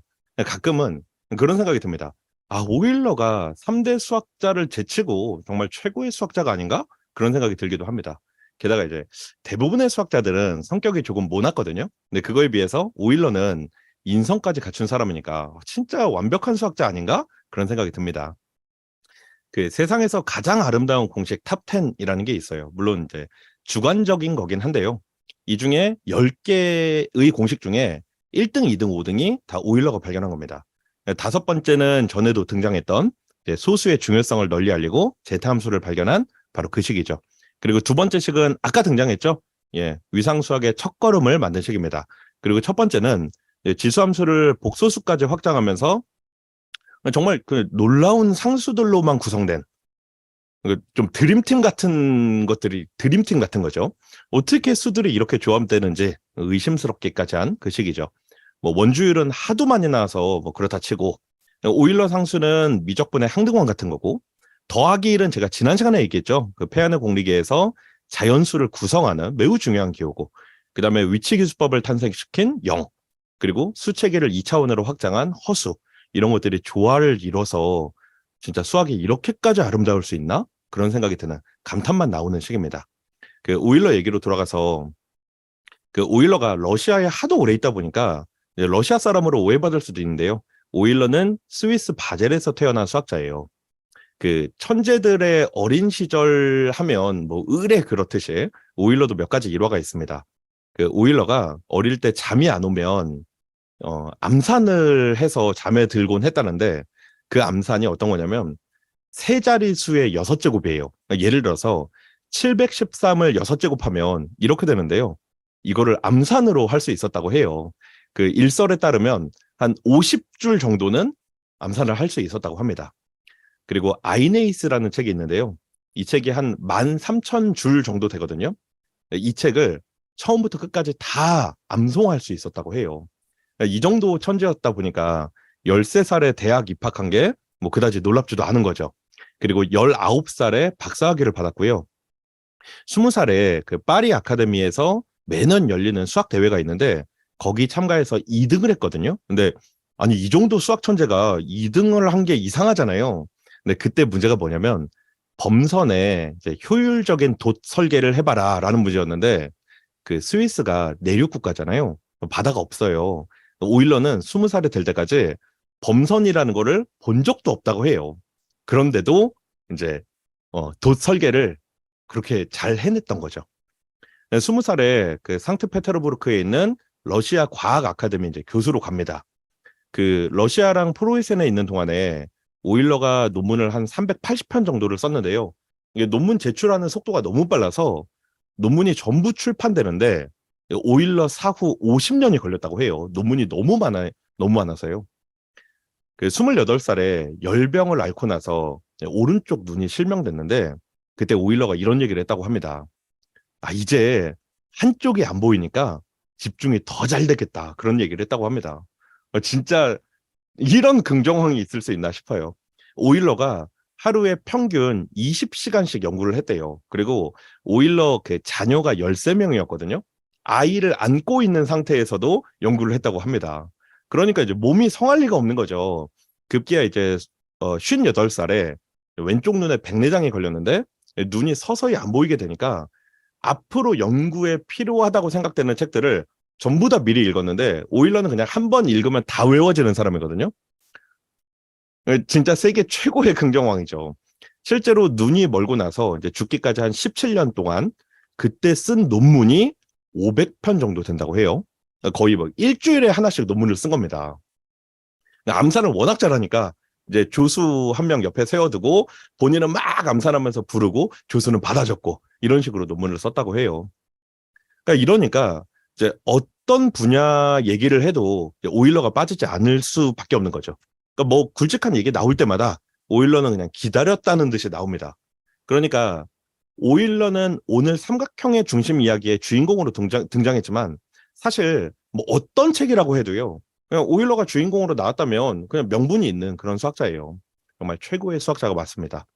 가끔은 그런 생각이 듭니다. 아, 오일러가 3대 수학자를 제치고 정말 최고의 수학자가 아닌가? 그런 생각이 들기도 합니다. 게다가 이제 대부분의 수학자들은 성격이 조금 모났거든요. 근데 그거에 비해서 오일러는 인성까지 갖춘 사람이니까 진짜 완벽한 수학자 아닌가? 그런 생각이 듭니다. 그 세상에서 가장 아름다운 공식 탑 10이라는 게 있어요. 물론 이제 주관적인 거긴 한데요. 이 중에 10개의 공식 중에 1등, 2등, 5등이 다 오일러가 발견한 겁니다. 5번째는 전에도 등장했던 소수의 중요성을 널리 알리고 제타 함수를 발견한 바로 그 식이죠. 그리고 두 번째 식은 아까 등장했죠. 예, 위상수학의 첫걸음을 만든 식입니다. 그리고 첫 번째는 지수함수를 복소수까지 확장하면서 정말 그 놀라운 상수들로만 구성된 좀 드림팀 같은 것들이 드림팀 같은 거죠. 어떻게 수들이 이렇게 조합되는지 의심스럽게까지 한 그 식이죠. 뭐 원주율은 하도 많이 나와서 뭐 그렇다 치고 오일러 상수는 미적분의 항등원 같은 거고 더하기 1은 제가 지난 시간에 얘기했죠. 그 페아네 공리계에서 자연수를 구성하는 매우 중요한 기호고 그 다음에 위치기수법을 탄생시킨 0 그리고 수체계를 2차원으로 확장한 허수 이런 것들이 조화를 이뤄서 진짜 수학이 이렇게까지 아름다울 수 있나? 그런 생각이 드는 감탄만 나오는 식입니다. 그 오일러 얘기로 돌아가서 그 오일러가 러시아에 하도 오래 있다 보니까 러시아 사람으로 오해받을 수도 있는데요. 오일러는 스위스 바젤에서 태어난 수학자예요. 그 천재들의 어린 시절 하면 뭐 의례 그렇듯이 오일러도 몇 가지 일화가 있습니다. 그 오일러가 어릴 때 잠이 안 오면 암산을 해서 잠에 들곤 했다는데 그 암산이 어떤 거냐면 세 자릿수의 6제곱이에요. 예를 들어서 713을 6제곱하면 이렇게 되는데요. 이거를 암산으로 할 수 있었다고 해요. 그 일설에 따르면 한 50줄 정도는 암산을 할 수 있었다고 합니다. 그리고 아이네이스라는 책이 있는데요. 이 책이 한 13,000줄 정도 되거든요. 이 책을 처음부터 끝까지 다 암송할 수 있었다고 해요. 이 정도 천재였다 보니까 13살에 대학 입학한 게 뭐 그다지 놀랍지도 않은 거죠. 그리고 19살에 박사학위를 받았고요. 20살에 그 파리 아카데미에서 매년 열리는 수학 대회가 있는데 거기 참가해서 2등을 했거든요. 근데 아니 이 정도 수학 천재가 2등을 한 게 이상하잖아요. 근데 그때 문제가 뭐냐면 범선에 이제 효율적인 돛 설계를 해봐라 라는 문제였는데 그 스위스가 내륙 국가잖아요. 바다가 없어요. 오일러는 20살이 될 때까지 범선이라는 거를 본 적도 없다고 해요. 그런데도 이제 돛 설계를 그렇게 잘 해냈던 거죠. 20살에 그 상트페테르부르크에 있는 러시아 과학 아카데미 이제 교수로 갑니다. 그 러시아랑 프로이센에 있는 동안에 오일러가 논문을 한 380편 정도를 썼는데요. 이게 논문 제출하는 속도가 너무 빨라서 논문이 전부 출판되는데 오일러 사후 50년이 걸렸다고 해요. 논문이 너무 많아서요. 그 28살에 열병을 앓고 나서 오른쪽 눈이 실명됐는데 그때 오일러가 이런 얘기를 했다고 합니다. 아, 이제 한쪽이 안 보이니까 집중이 더 잘 되겠다. 그런 얘기를 했다고 합니다. 진짜 이런 긍정황이 있을 수 있나 싶어요. 오일러가 하루에 평균 20시간씩 연구를 했대요. 그리고 오일러 그 자녀가 13명이었거든요. 아이를 안고 있는 상태에서도 연구를 했다고 합니다. 그러니까 이제 몸이 성할 리가 없는 거죠. 급기야 이제 58살에 왼쪽 눈에 백내장이 걸렸는데 눈이 서서히 안 보이게 되니까 앞으로 연구에 필요하다고 생각되는 책들을 전부 다 미리 읽었는데 오일러는 그냥 한 번 읽으면 다 외워지는 사람이거든요. 진짜 세계 최고의 긍정왕이죠. 실제로 눈이 멀고 나서 이제 죽기까지 한 17년 동안 그때 쓴 논문이 500편 정도 된다고 해요. 거의 뭐 일주일에 하나씩 논문을 쓴 겁니다. 암산을 워낙 잘하니까 이제 조수 한 명 옆에 세워두고 본인은 막 암산하면서 부르고 조수는 받아 적고 이런 식으로 논문을 썼다고 해요. 그러니까 이러니까 이제 어떤 분야 얘기를 해도 오일러가 빠지지 않을 수밖에 없는 거죠. 그러니까 뭐 굵직한 얘기 나올 때마다 오일러는 그냥 기다렸다는 듯이 나옵니다. 그러니까 오일러는 오늘 삼각형의 중심 이야기의 주인공으로 등장했지만 사실 뭐 어떤 책이라고 해도요. 그냥 오일러가 주인공으로 나왔다면 그냥 명분이 있는 그런 수학자예요. 정말 최고의 수학자가 맞습니다.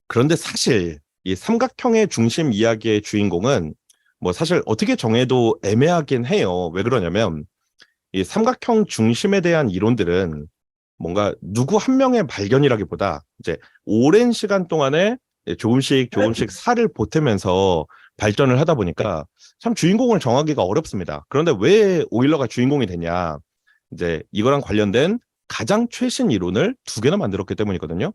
그런데 사실 이 삼각형의 중심 이야기의 주인공은 뭐 사실 어떻게 정해도 애매하긴 해요. 왜 그러냐면 이 삼각형 중심에 대한 이론들은 뭔가 누구 한 명의 발견이라기보다 이제 오랜 시간 동안에 조금씩 살을 보태면서 발전을 하다 보니까 참 주인공을 정하기가 어렵습니다. 그런데 왜 오일러가 주인공이 됐냐? 이제 이거랑 관련된 가장 최신 이론을 2개나 만들었기 때문이거든요.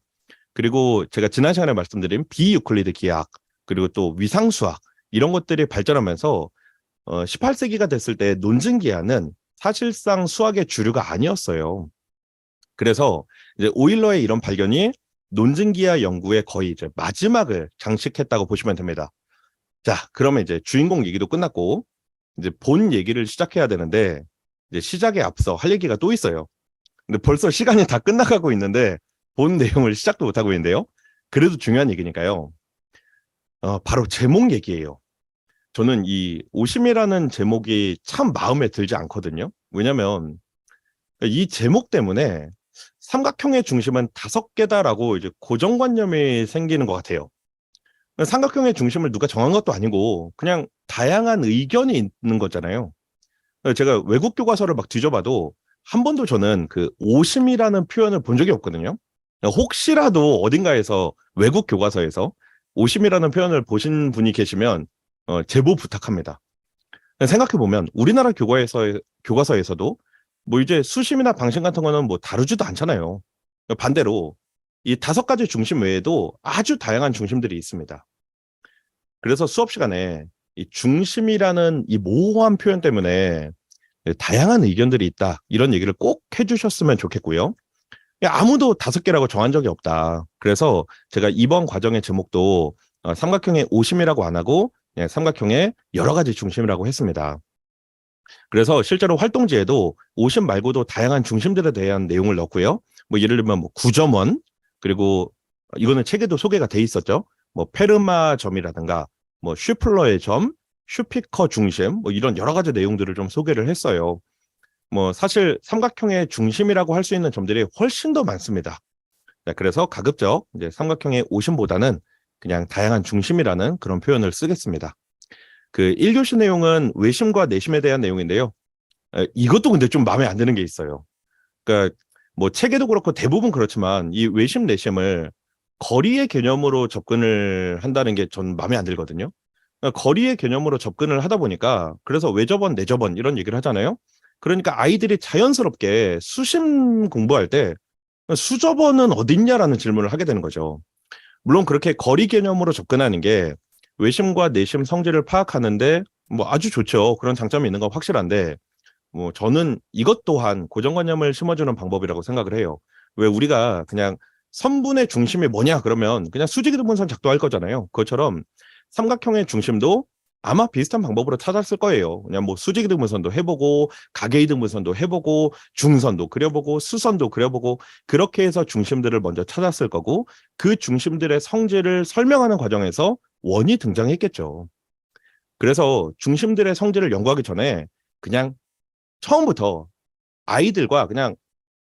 그리고 제가 지난 시간에 말씀드린 비유클리드 기하학, 그리고 또 위상수학 이런 것들이 발전하면서 18세기가 됐을 때 논증기하는 사실상 수학의 주류가 아니었어요. 그래서 이제 오일러의 이런 발견이 논증기하 연구의 거의 이제 마지막을 장식했다고 보시면 됩니다. 자, 그러면 이제 주인공 얘기도 끝났고 이제 본 얘기를 시작해야 되는데 이제 시작에 앞서 할 얘기가 또 있어요. 근데 벌써 시간이 다 끝나가고 있는데 본 내용을 시작도 못하고 있는데요. 그래도 중요한 얘기니까요. 바로 제목 얘기예요. 저는 이 오심이라는 제목이 참 마음에 들지 않거든요. 왜냐면 이 제목 때문에 삼각형의 중심은 5개다라고 이제 고정관념이 생기는 것 같아요. 삼각형의 중심을 누가 정한 것도 아니고 그냥 다양한 의견이 있는 거잖아요. 제가 외국 교과서를 막 뒤져봐도 한 번도 저는 그 오심이라는 표현을 본 적이 없거든요. 혹시라도 어딘가에서 외국 교과서에서 오심이라는 표현을 보신 분이 계시면 제보 부탁합니다. 생각해보면 우리나라 교과서에서도 뭐 이제 수심이나 방심 같은 거는 뭐 다루지도 않잖아요. 반대로 이 5가지 중심 외에도 아주 다양한 중심들이 있습니다. 그래서 수업 시간에 이 중심이라는 이 모호한 표현 때문에 다양한 의견들이 있다. 이런 얘기를 꼭 해주셨으면 좋겠고요. 아무도 5개라고 정한 적이 없다. 그래서 제가 이번 과정의 제목도 삼각형의 오심이라고 안 하고 그냥 삼각형의 여러 가지 중심이라고 했습니다. 그래서 실제로 활동지에도 오심 말고도 다양한 중심들에 대한 내용을 넣고요. 뭐 예를 들면 뭐 구점원, 그리고 이거는 책에도 소개가 돼 있었죠. 뭐 페르마 점이라든가 뭐 슈플러의 점, 슈피커 중심, 뭐 이런 여러 가지 내용들을 좀 소개를 했어요. 뭐 사실 삼각형의 중심이라고 할 수 있는 점들이 훨씬 더 많습니다. 네, 그래서 가급적 이제 삼각형의 오심보다는 그냥 다양한 중심이라는 그런 표현을 쓰겠습니다. 그 1교시 내용은 외심과 내심에 대한 내용인데요. 이것도 근데 좀 마음에 안 드는 게 있어요. 그러니까 뭐 책에도 그렇고 대부분 그렇지만 이 외심 내심을 거리의 개념으로 접근을 한다는 게 전 마음에 안 들거든요. 그러니까 거리의 개념으로 접근을 하다 보니까 그래서 외접원, 내접원 이런 얘기를 하잖아요. 그러니까 아이들이 자연스럽게 수심 공부할 때 수접원은 어딨냐라는 질문을 하게 되는 거죠. 물론 그렇게 거리 개념으로 접근하는 게 외심과 내심 성질을 파악하는데 뭐 아주 좋죠. 그런 장점이 있는 건 확실한데 뭐 저는 이것 또한 고정관념을 심어주는 방법이라고 생각을 해요. 왜 우리가 그냥 선분의 중심이 뭐냐 그러면 그냥 수직이등분선 작도할 거잖아요. 그것처럼 삼각형의 중심도 아마 비슷한 방법으로 찾았을 거예요. 그냥 뭐 수직이등분선도 해보고 가계이등분선도 해보고 중선도 그려보고 수선도 그려보고 그렇게 해서 중심들을 먼저 찾았을 거고 그 중심들의 성질을 설명하는 과정에서 원이 등장했겠죠. 그래서 중심들의 성질을 연구하기 전에 그냥 처음부터 아이들과 그냥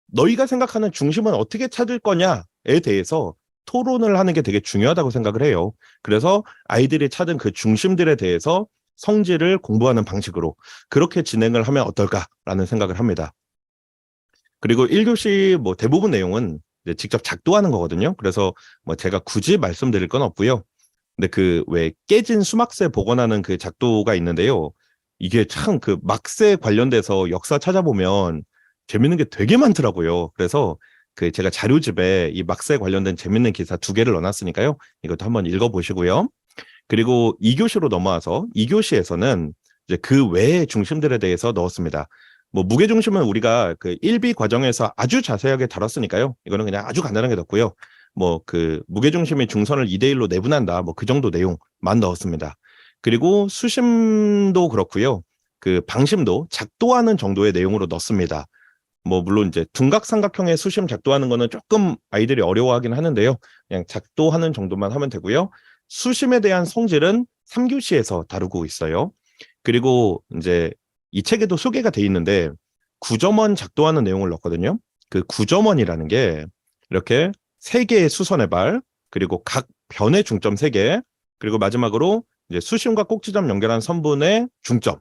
너희가 생각하는 중심은 어떻게 찾을 거냐에 대해서 토론을 하는 게 되게 중요하다고 생각을 해요. 그래서 아이들이 찾은 그 중심들에 대해서 성질을 공부하는 방식으로 그렇게 진행을 하면 어떨까라는 생각을 합니다. 그리고 1교시 뭐 대부분 내용은 이제 직접 작도하는 거거든요. 그래서 뭐 제가 굳이 말씀드릴 건 없고요. 근데 그 왜 깨진 수막새 복원하는 그 작도가 있는데요. 이게 참 그 막새 관련돼서 역사 찾아보면 재밌는 게 되게 많더라고요. 그래서 그 제가 자료집에 이 막스에 관련된 재밌는 기사 2개를 넣어놨으니까요. 이것도 한번 읽어보시고요. 그리고 2교시로 넘어와서 2교시에서는 이제 그 외의 중심들에 대해서 넣었습니다. 뭐 무게중심은 우리가 그 1B 과정에서 아주 자세하게 다뤘으니까요. 이거는 그냥 아주 간단하게 넣었고요. 뭐 그 무게중심이 중선을 2대1로 내분한다. 뭐 그 정도 내용만 넣었습니다. 그리고 수심도 그렇고요. 그 방심도 작도하는 정도의 내용으로 넣습니다. 뭐 물론 이제 둔각삼각형의 수심 작도하는 거는 조금 아이들이 어려워하긴 하는데요. 그냥 작도하는 정도만 하면 되고요. 수심에 대한 성질은 3교시에서 다루고 있어요. 그리고 이제 이 책에도 소개가 돼 있는데 9점원 작도하는 내용을 넣었거든요. 그 9점원이라는 게 이렇게 3개의 수선의 발, 그리고 각 변의 중점 3개, 그리고 마지막으로 이제 수심과 꼭지점 연결한 선분의 중점.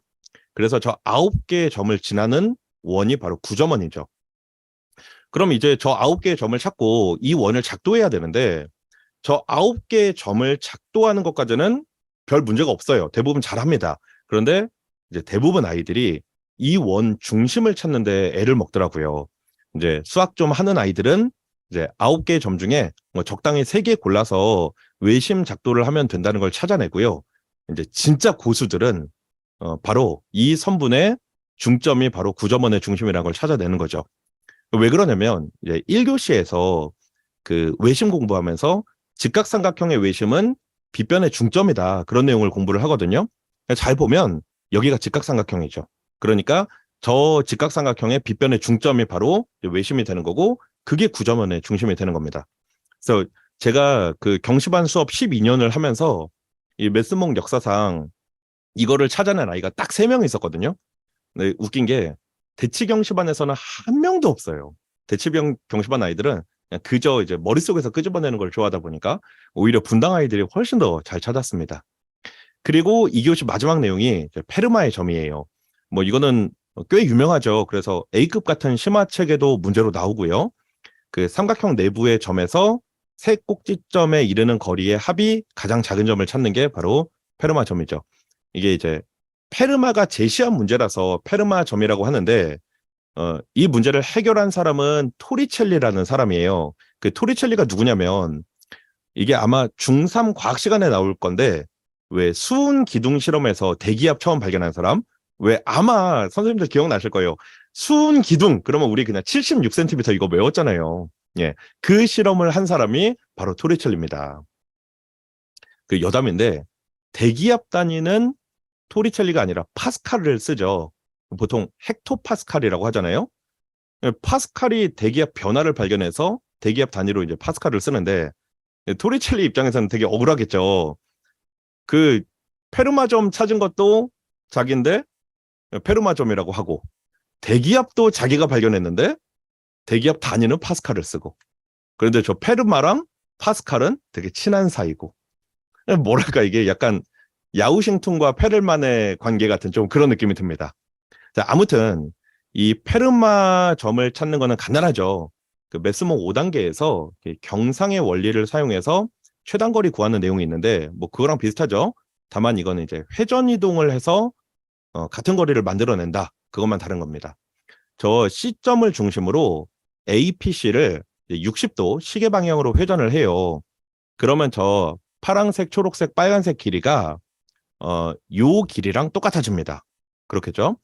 그래서 저 9개의 점을 지나는 원이 바로 9점원이죠. 그럼 이제 저 9개의 점을 찾고 이 원을 작도해야 되는데 저 9개의 점을 작도하는 것까지는 별 문제가 없어요. 대부분 잘합니다. 그런데 이제 대부분 아이들이 이 원 중심을 찾는데 애를 먹더라고요. 이제 수학 좀 하는 아이들은 이제 9개의 점 중에 뭐 적당히 3개 골라서 외심 작도를 하면 된다는 걸 찾아내고요. 이제 진짜 고수들은 바로 이 선분의 중점이 바로 9점원의 중심이라는 걸 찾아내는 거죠. 왜 그러냐면 이제 1교시에서 그 외심 공부하면서 직각삼각형의 외심은 빗변의 중점이다. 그런 내용을 공부를 하거든요. 잘 보면 여기가 직각삼각형이죠. 그러니까 저 직각삼각형의 빗변의 중점이 바로 외심이 되는 거고 그게 9점원의 중심이 되는 겁니다. 그래서 제가 그 경시반 수업 12년을 하면서 이 매스몽 역사상 이거를 찾아낸 아이가 딱 3명 있었거든요. 근데 웃긴 게 대치경시반에서는 한 명도 없어요. 대치경시반 아이들은 그냥 그저 이제 머릿속에서 끄집어내는 걸 좋아하다 보니까 오히려 분당 아이들이 훨씬 더 잘 찾았습니다. 그리고 2교시 마지막 내용이 페르마의 점이에요. 뭐 이거는 꽤 유명하죠. 그래서 A급 같은 심화책에도 문제로 나오고요. 그 삼각형 내부의 점에서 세 꼭지점에 이르는 거리의 합이 가장 작은 점을 찾는 게 바로 페르마 점이죠. 이게 이제 페르마가 제시한 문제라서 페르마 점이라고 하는데 이 문제를 해결한 사람은 토리첼리라는 사람이에요. 그 토리첼리가 누구냐면 이게 아마 중3 과학 시간에 나올 건데 왜 수은 기둥 실험에서 대기압 처음 발견한 사람? 왜 아마 선생님들 기억나실 거예요. 수은 기둥 그러면 우리 그냥 76cm 이거 외웠잖아요. 예, 그 실험을 한 사람이 바로 토리첼리입니다. 그 여담인데 대기압 단위는 토리첼리가 아니라 파스칼을 쓰죠. 보통 헥토파스칼이라고 하잖아요. 파스칼이 대기압 변화를 발견해서 대기압 단위로 이제 파스칼을 쓰는데 토리첼리 입장에서는 되게 억울하겠죠. 그 페르마점 찾은 것도 자기인데 페르마점이라고 하고 대기압도 자기가 발견했는데 대기압 단위는 파스칼을 쓰고 그런데 저 페르마랑 파스칼은 되게 친한 사이고 뭐랄까 이게 약간 야우싱턴과 페르만의 관계 같은 좀 그런 느낌이 듭니다. 자, 아무튼 이 페르마 점을 찾는 거는 간단하죠. 그 매스몽 5단계에서 경상의 원리를 사용해서 최단거리 구하는 내용이 있는데 뭐 그거랑 비슷하죠. 다만 이거는 이제 회전 이동을 해서 같은 거리를 만들어낸다. 그것만 다른 겁니다. 저 C점을 중심으로 APC를 60도 시계 방향으로 회전을 해요. 그러면 저 파란색, 초록색, 빨간색 길이가 요 길이랑 똑같아집니다. 그렇겠죠?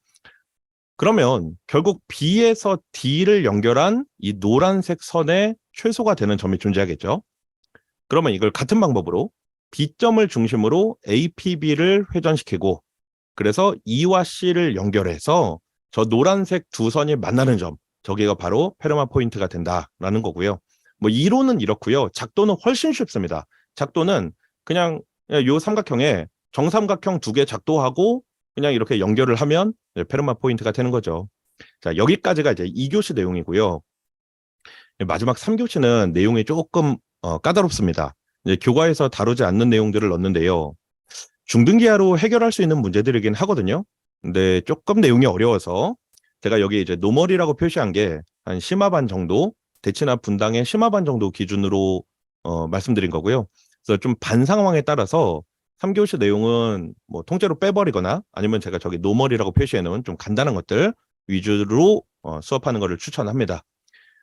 그러면 결국 B에서 D를 연결한 이 노란색 선의 최소가 되는 점이 존재하겠죠? 그러면 이걸 같은 방법으로 B점을 중심으로 APB를 회전시키고 그래서 E와 C를 연결해서 저 노란색 두 선이 만나는 점 저기가 바로 페르마 포인트가 된다라는 거고요. 뭐 이론은 이렇고요. 작도는 훨씬 쉽습니다. 작도는 그냥 요 삼각형에 정삼각형 2개 작도하고 그냥 이렇게 연결을 하면 페르마 포인트가 되는 거죠. 자, 여기까지가 이제 2교시 내용이고요. 마지막 3교시는 내용이 조금 까다롭습니다. 이제 교과에서 다루지 않는 내용들을 넣는데요. 중등기하로 해결할 수 있는 문제들이긴 하거든요. 근데 조금 내용이 어려워서 제가 여기 이제 노멀이라고 표시한 게 한 심화반 정도, 대치나 분당의 심화반 정도 기준으로 말씀드린 거고요. 그래서 좀 반 상황에 따라서 3교시 내용은 뭐 통째로 빼버리거나 아니면 제가 저기 노멀이라고 표시해 놓은 좀 간단한 것들 위주로 수업하는 것을 추천합니다.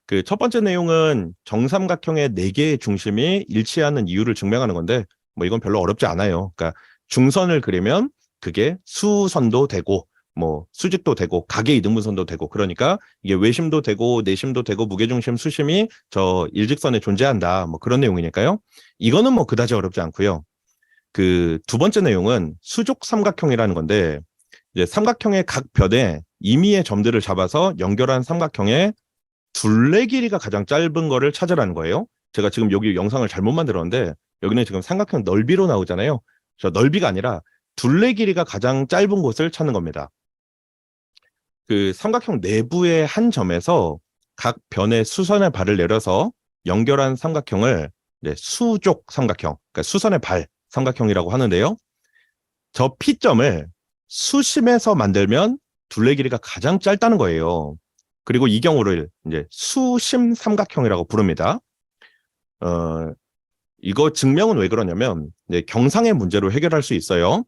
그 첫 번째 내용은 정삼각형의 4개의 중심이 일치하는 이유를 증명하는 건데 뭐 이건 별로 어렵지 않아요. 그러니까 중선을 그리면 그게 수선도 되고 뭐 수직도 되고 각의 이등분선도 되고 그러니까 이게 외심도 되고 내심도 되고 무게중심 수심이 저 일직선에 존재한다. 뭐 그런 내용이니까요. 이거는 뭐 그다지 어렵지 않고요. 그 두 번째 내용은 수족 삼각형이라는 건데 이제 삼각형의 각 변에 임의의 점들을 잡아서 연결한 삼각형의 둘레 길이가 가장 짧은 거를 찾으라는 거예요. 제가 지금 여기 영상을 잘못 만들었는데 여기는 지금 삼각형 넓이로 나오잖아요. 저 넓이가 아니라 둘레 길이가 가장 짧은 곳을 찾는 겁니다. 그 삼각형 내부의 한 점에서 각 변에 수선의 발을 내려서 연결한 삼각형을 수족 삼각형, 그러니까 수선의 발 삼각형이라고 하는데요. 저 P점을 수심에서 만들면 둘레 길이가 가장 짧다는 거예요. 그리고 이 경우를 이제 수심 삼각형이라고 부릅니다. 이거 증명은 왜 그러냐면 경상의 문제로 해결할 수 있어요.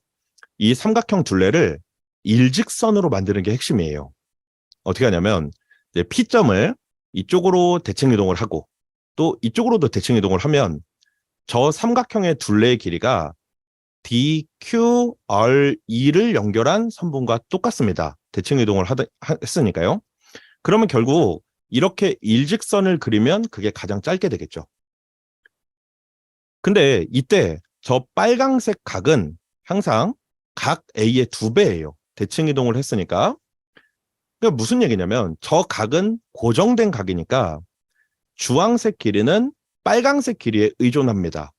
이 삼각형 둘레를 일직선으로 만드는 게 핵심이에요. 어떻게 하냐면 P점을 이쪽으로 대칭 이동을 하고 또 이쪽으로도 대칭 이동을 하면 저 삼각형의 둘레의 길이가 DQRE를 연결한 선분과 똑같습니다. 대칭 이동을 했으니까요. 그러면 결국 이렇게 일직선을 그리면 그게 가장 짧게 되겠죠. 근데 이때 저 빨강색 각은 항상 각 A의 2배예요. 대칭 이동을 했으니까. 그러니까 무슨 얘기냐면 저 각은 고정된 각이니까 주황색 길이는 빨강색 길이에 의존합니다.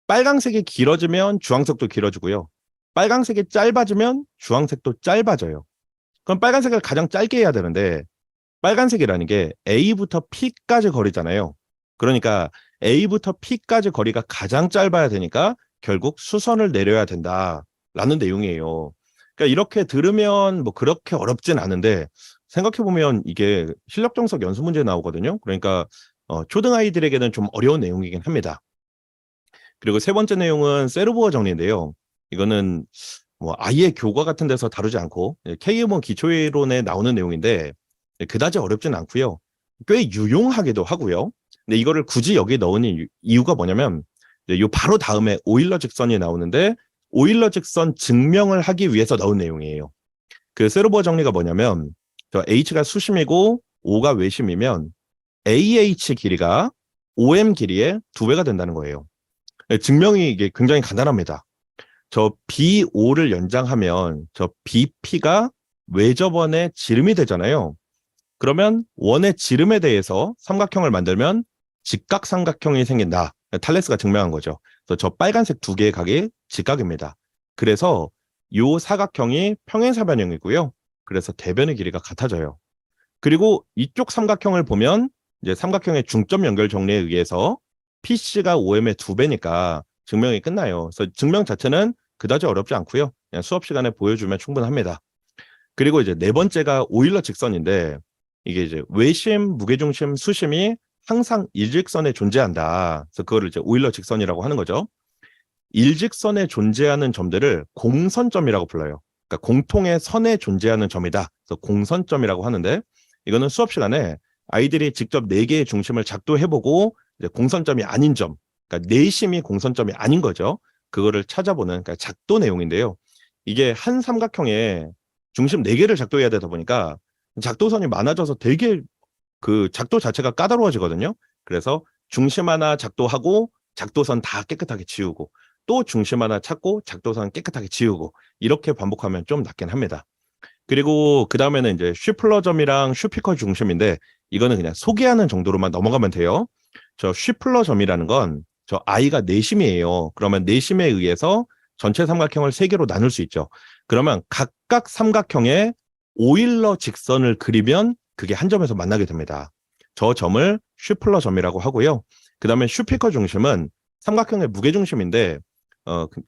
빨강색이 길어지면 주황색도 길어지고요. 빨강색이 짧아지면 주황색도 짧아져요. 그럼 빨간색을 가장 짧게 해야 되는데 빨간색이라는 게 A부터 P까지 거리잖아요. 그러니까 A부터 P까지 거리가 가장 짧아야 되니까 결국 수선을 내려야 된다라는 내용이에요. 그러니까 이렇게 들으면 뭐 그렇게 어렵진 않은데 생각해보면 이게 실력 정석 연수 문제 나오거든요. 그러니까 초등 아이들에게는 좀 어려운 내용이긴 합니다. 그리고 세 번째 내용은 세르보어 정리인데요. 이거는 뭐 아예 교과 같은 데서 다루지 않고 K음원 기초이론에 나오는 내용인데 그다지 어렵진 않고요. 꽤 유용하기도 하고요. 근데 이거를 굳이 여기에 넣은 이유가 뭐냐면 요 바로 다음에 오일러 직선이 나오는데 오일러 직선 증명을 하기 위해서 넣은 내용이에요. 그 세르보어 정리가 뭐냐면 저 H가 수심이고 O가 외심이면 AH 길이가 OM 길이의 2배가 된다는 거예요. 증명이 이게 굉장히 간단합니다. 저 BO를 연장하면 저 BP가 외접원의 지름이 되잖아요. 그러면 원의 지름에 대해서 삼각형을 만들면 직각삼각형이 생긴다. 탈레스가 증명한 거죠. 그래서 저 빨간색 2개의 각이 직각입니다. 그래서 이 사각형이 평행사변형이고요. 그래서 대변의 길이가 같아져요. 그리고 이쪽 삼각형을 보면 이제 삼각형의 중점 연결 정리에 의해서 PC가 OM의 2배니까 증명이 끝나요. 그래서 증명 자체는 그다지 어렵지 않고요. 그냥 수업 시간에 보여주면 충분합니다. 그리고 이제 네 번째가 오일러 직선인데 이게 이제 외심, 무게중심, 수심이 항상 일직선에 존재한다. 그래서 그거를 이제 오일러 직선이라고 하는 거죠. 일직선에 존재하는 점들을 공선점이라고 불러요. 그러니까 공통의 선에 존재하는 점이다. 그래서 공선점이라고 하는데 이거는 수업 시간에 아이들이 직접 4개의 중심을 작도해보고 이제 공선점이 아닌 점, 그러니까 내심이 공선점이 아닌 거죠. 그거를 찾아보는 그러니까 작도 내용인데요. 이게 한 삼각형에 중심 4개를 작도해야 되다 보니까 작도선이 많아져서 되게 그 작도 자체가 까다로워지거든요. 그래서 중심 하나 작도하고 작도선 다 깨끗하게 지우고 또 중심 하나 찾고 작도선 깨끗하게 지우고 이렇게 반복하면 좀 낫긴 합니다. 그리고 그 다음에는 이제 쉬플러점이랑 슈피커 중심인데 이거는 그냥 소개하는 정도로만 넘어가면 돼요. 저 쉬플러점이라는 건 저 I가 내심이에요. 그러면 내심에 의해서 전체 삼각형을 3개로 나눌 수 있죠. 그러면 각각 삼각형에 오일러 직선을 그리면 그게 한 점에서 만나게 됩니다. 저 점을 쉬플러점이라고 하고요. 그 다음에 슈피커 중심은 삼각형의 무게중심인데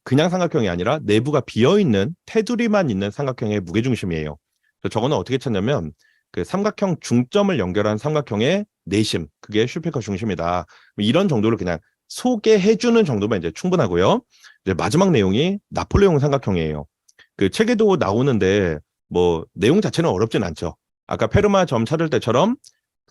그냥 삼각형이 아니라 내부가 비어있는 테두리만 있는 삼각형의 무게중심이에요. 저거는 어떻게 찾냐면 그 삼각형 중점을 연결한 삼각형의 내심, 그게 슈피커 중심이다. 이런 정도를 그냥 소개해주는 정도면 이제 충분하고요. 이제 마지막 내용이 나폴레옹 삼각형이에요. 그 책에도 나오는데 뭐 내용 자체는 어렵진 않죠. 아까 페르마 점 찾을 때처럼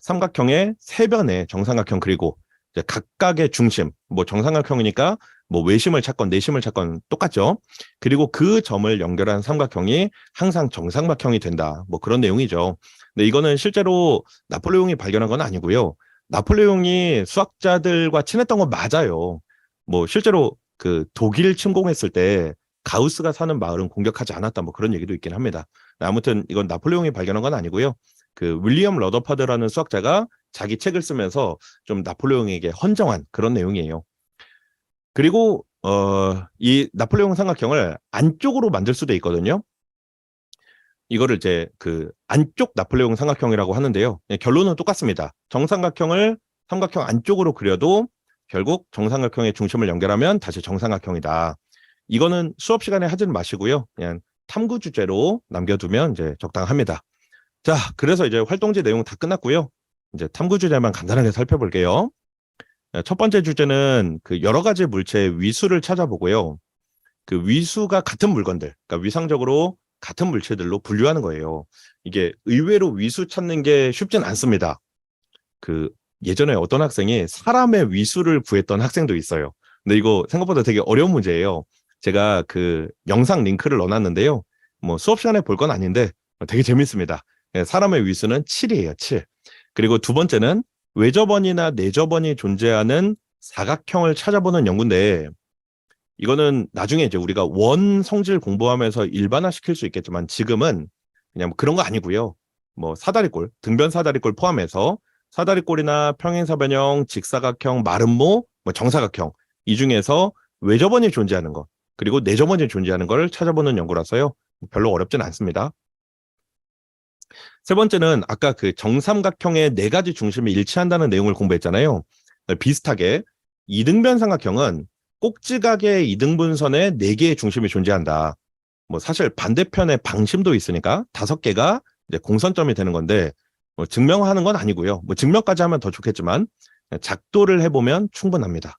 삼각형의 세 변의 정삼각형 그리고 이제 각각의 중심, 뭐 정삼각형이니까 뭐 외심을 찾건 내심을 찾건 똑같죠. 그리고 그 점을 연결한 삼각형이 항상 정삼각형이 된다. 뭐 그런 내용이죠. 근데 이거는 실제로 나폴레옹이 발견한 건 아니고요. 나폴레옹이 수학자들과 친했던 건 맞아요. 뭐 실제로 그 독일 침공했을 때 가우스가 사는 마을은 공격하지 않았다. 뭐 그런 얘기도 있긴 합니다. 아무튼 이건 나폴레옹이 발견한 건 아니고요. 그 윌리엄 러더파드라는 수학자가 자기 책을 쓰면서 좀 나폴레옹에게 헌정한 그런 내용이에요. 그리고 이 나폴레옹 삼각형을 안쪽으로 만들 수도 있거든요. 이거를 이제 그 안쪽 나폴레옹 삼각형이라고 하는데요. 결론은 똑같습니다. 정삼각형을 삼각형 안쪽으로 그려도 결국 정삼각형의 중심을 연결하면 다시 정삼각형이다. 이거는 수업 시간에 하지는 마시고요. 그냥 탐구 주제로 남겨두면 이제 적당합니다. 자, 그래서 이제 활동지 내용 다 끝났고요. 이제 탐구 주제만 간단하게 살펴볼게요. 첫 번째 주제는 그 여러 가지 물체의 위수를 찾아보고요. 그 위수가 같은 물건들, 그러니까 위상적으로 같은 물체들로 분류하는 거예요. 이게 의외로 위수 찾는 게 쉽진 않습니다. 그 예전에 어떤 학생이 사람의 위수를 구했던 학생도 있어요. 근데 이거 생각보다 되게 어려운 문제예요. 제가 그 영상 링크를 넣어놨는데요. 뭐 수업 시간에 볼 건 아닌데 되게 재밌습니다. 사람의 위수는 7이에요, 7. 그리고 두 번째는 외접원이나 내접원이 존재하는 사각형을 찾아보는 연구인데, 이거는 나중에 이제 우리가 원 성질 공부하면서 일반화시킬 수 있겠지만 지금은 그냥 뭐 그런 거 아니고요. 뭐 사다리꼴, 등변 사다리꼴 포함해서 사다리꼴이나 평행사변형, 직사각형, 마름모, 뭐 정사각형 이 중에서 외접원이 존재하는 것 그리고 내접원이 존재하는 걸 찾아보는 연구라서요. 별로 어렵진 않습니다. 세 번째는 아까 그 정삼각형의 네 가지 중심이 일치한다는 내용을 공부했잖아요. 비슷하게 이등변 삼각형은 꼭지각의 이등분선에 네 개의 중심이 존재한다. 뭐 사실 반대편에 방심도 있으니까 5개가 이제 공선점이 되는 건데 뭐 증명하는 건 아니고요. 뭐 증명까지 하면 더 좋겠지만 작도를 해보면 충분합니다.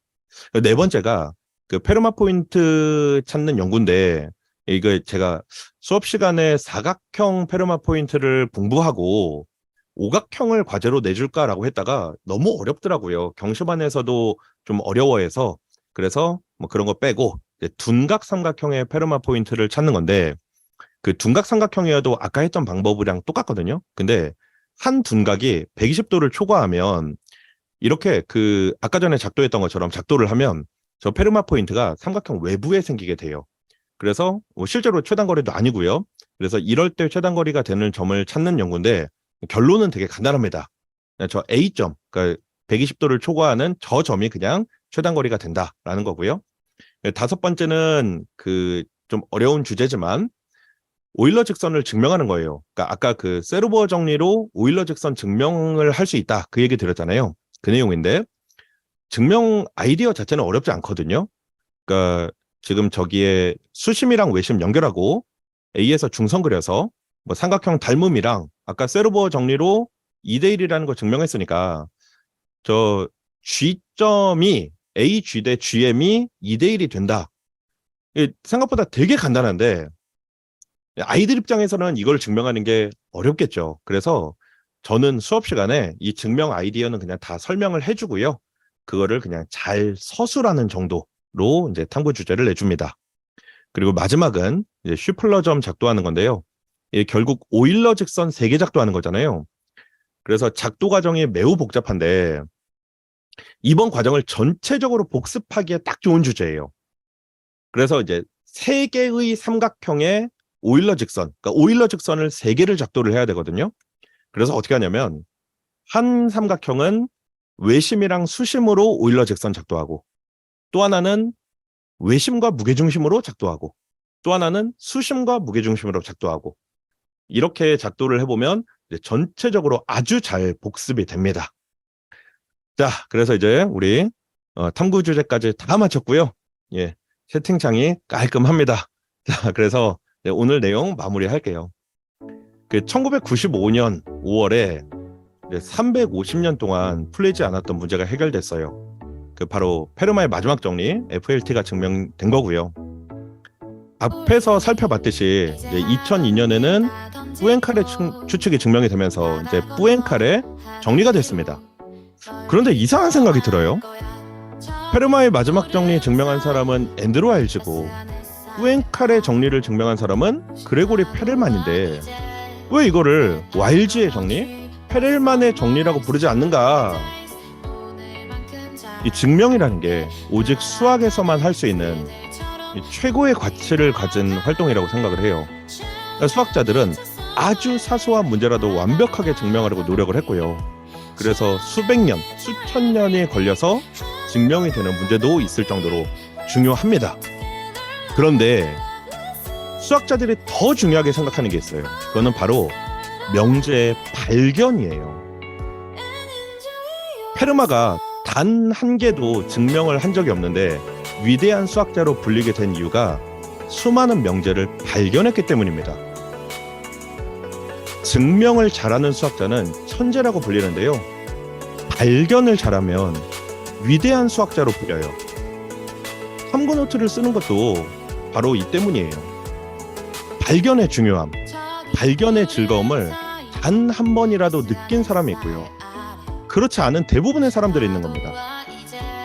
네 번째가 그 페르마 포인트 찾는 연구인데, 이거 제가 수업 시간에 사각형 페르마 포인트를 공부하고 오각형을 과제로 내줄까라고 했다가 너무 어렵더라고요. 경시반에서도 좀 어려워해서, 그래서 뭐 그런 거 빼고 이제 둔각 삼각형의 페르마 포인트를 찾는 건데, 그 둔각 삼각형이어도 아까 했던 방법이랑 똑같거든요. 근데 한 둔각이 120도를 초과하면 이렇게 그 아까 전에 작도했던 것처럼 작도를 하면 저 페르마 포인트가 삼각형 외부에 생기게 돼요. 그래서 뭐 실제로 최단거리도 아니고요. 그래서 이럴 때 최단거리가 되는 점을 찾는 연구인데 결론은 되게 간단합니다. 저 A점, 그러니까 120도를 초과하는 저 점이 그냥 최단거리가 된다라는 거고요. 다섯 번째는 그 좀 어려운 주제지만 오일러 직선을 증명하는 거예요. 그러니까 아까 그 세르보어 정리로 오일러 직선 증명을 할 수 있다 그 얘기 드렸잖아요. 그 내용인데 증명 아이디어 자체는 어렵지 않거든요. 그러니까 지금 저기에 수심이랑 외심 연결하고 A에서 중선 그려서 뭐 삼각형 닮음이랑 아까 세르보어 정리로 2대1이라는 거 증명했으니까 저 G점이 AG 대 GM이 2대1이 된다. 생각보다 되게 간단한데 아이들 입장에서는 이걸 증명하는 게 어렵겠죠. 그래서 저는 수업 시간에 이 증명 아이디어는 그냥 다 설명을 해주고요. 그거를 그냥 잘 서술하는 정도로 이제 탐구 주제를 내줍니다. 그리고 마지막은 이제 슈플러점 작도하는 건데요. 이게 결국 오일러 직선 3개 작도하는 거잖아요. 그래서 작도 과정이 매우 복잡한데 이번 과정을 전체적으로 복습하기에 딱 좋은 주제예요. 그래서 이제 3개의 삼각형의 오일러 직선, 그러니까 오일러 직선을 3개를 작도를 해야 되거든요. 그래서 어떻게 하냐면 한 삼각형은 외심이랑 수심으로 오일러 직선 작도하고, 또 하나는 외심과 무게중심으로 작도하고, 또 하나는 수심과 무게중심으로 작도하고, 이렇게 작도를 해보면 이제 전체적으로 아주 잘 복습이 됩니다. 자, 그래서 이제 우리 탐구 주제까지 다 마쳤고요. 예, 채팅창이 깔끔합니다. 자, 그래서 오늘 내용 마무리할게요. 그 1995년 5월에 350년 동안 풀리지 않았던 문제가 해결됐어요. 그 바로 페르마의 마지막 정리 FLT가 증명된 거고요. 앞에서 살펴봤듯이 2002년에는 뿌엔카레 추측이 증명이 되면서 이제 뿌엔카레 정리가 됐습니다. 그런데 이상한 생각이 들어요. 페르마의 마지막 정리 증명한 사람은 앤드루 와일즈고 뿌엔카레 정리를 증명한 사람은 그레고리 페렐만인데 왜 이거를 와일즈의 정리, 페렐만의 정리라고 부르지 않는가? 이 증명이라는 게 오직 수학에서만 할 수 있는 이 최고의 가치를 가진 활동이라고 생각을 해요. 그러니까 수학자들은 아주 사소한 문제라도 완벽하게 증명하려고 노력을 했고요. 그래서 수백 년, 수천 년이 걸려서 증명이 되는 문제도 있을 정도로 중요합니다. 그런데 수학자들이 더 중요하게 생각하는 게 있어요. 그거는 바로 명제의 발견이에요. 페르마가 단 한 개도 증명을 한 적이 없는데 위대한 수학자로 불리게 된 이유가 수많은 명제를 발견했기 때문입니다. 증명을 잘하는 수학자는 천재라고 불리는데요. 발견을 잘하면 위대한 수학자로 불려요. 참고 노트를 쓰는 것도 바로 이 때문이에요. 발견의 중요함, 발견의 즐거움을 단 한 번이라도 느낀 사람이 있고요. 그렇지 않은 대부분의 사람들이 있는 겁니다.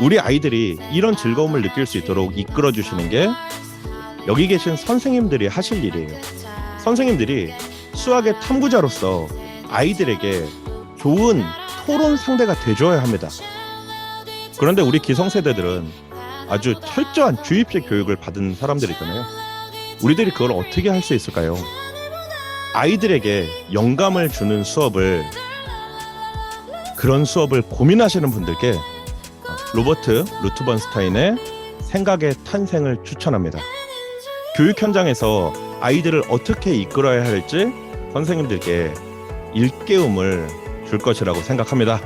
우리 아이들이 이런 즐거움을 느낄 수 있도록 이끌어 주시는 게 여기 계신 선생님들이 하실 일이에요. 선생님들이 수학의 탐구자로서 아이들에게 좋은 토론 상대가 돼줘야 합니다. 그런데 우리 기성세대들은 아주 철저한 주입식 교육을 받은 사람들이잖아요. 우리들이 그걸 어떻게 할 수 있을까요? 아이들에게 영감을 주는 수업을, 그런 수업을 고민하시는 분들께 로버트 루트번스타인의 생각의 탄생을 추천합니다. 교육 현장에서 아이들을 어떻게 이끌어야 할지 선생님들께 일깨움을 줄 것이라고 생각합니다.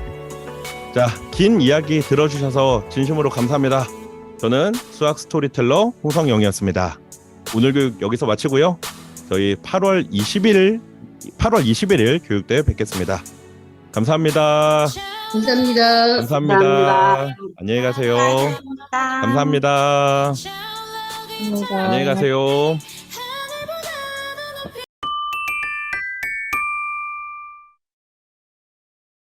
자, 긴 이야기 들어주셔서 진심으로 감사합니다. 저는 수학 스토리텔러 홍성영이었습니다. 오늘 교육 여기서 마치고요. 저희 8월 21일 교육대회 뵙겠습니다. 감사합니다. 감사합니다. 감사합니다. 안녕히 가세요. 감사합니다. 안녕히 가세요.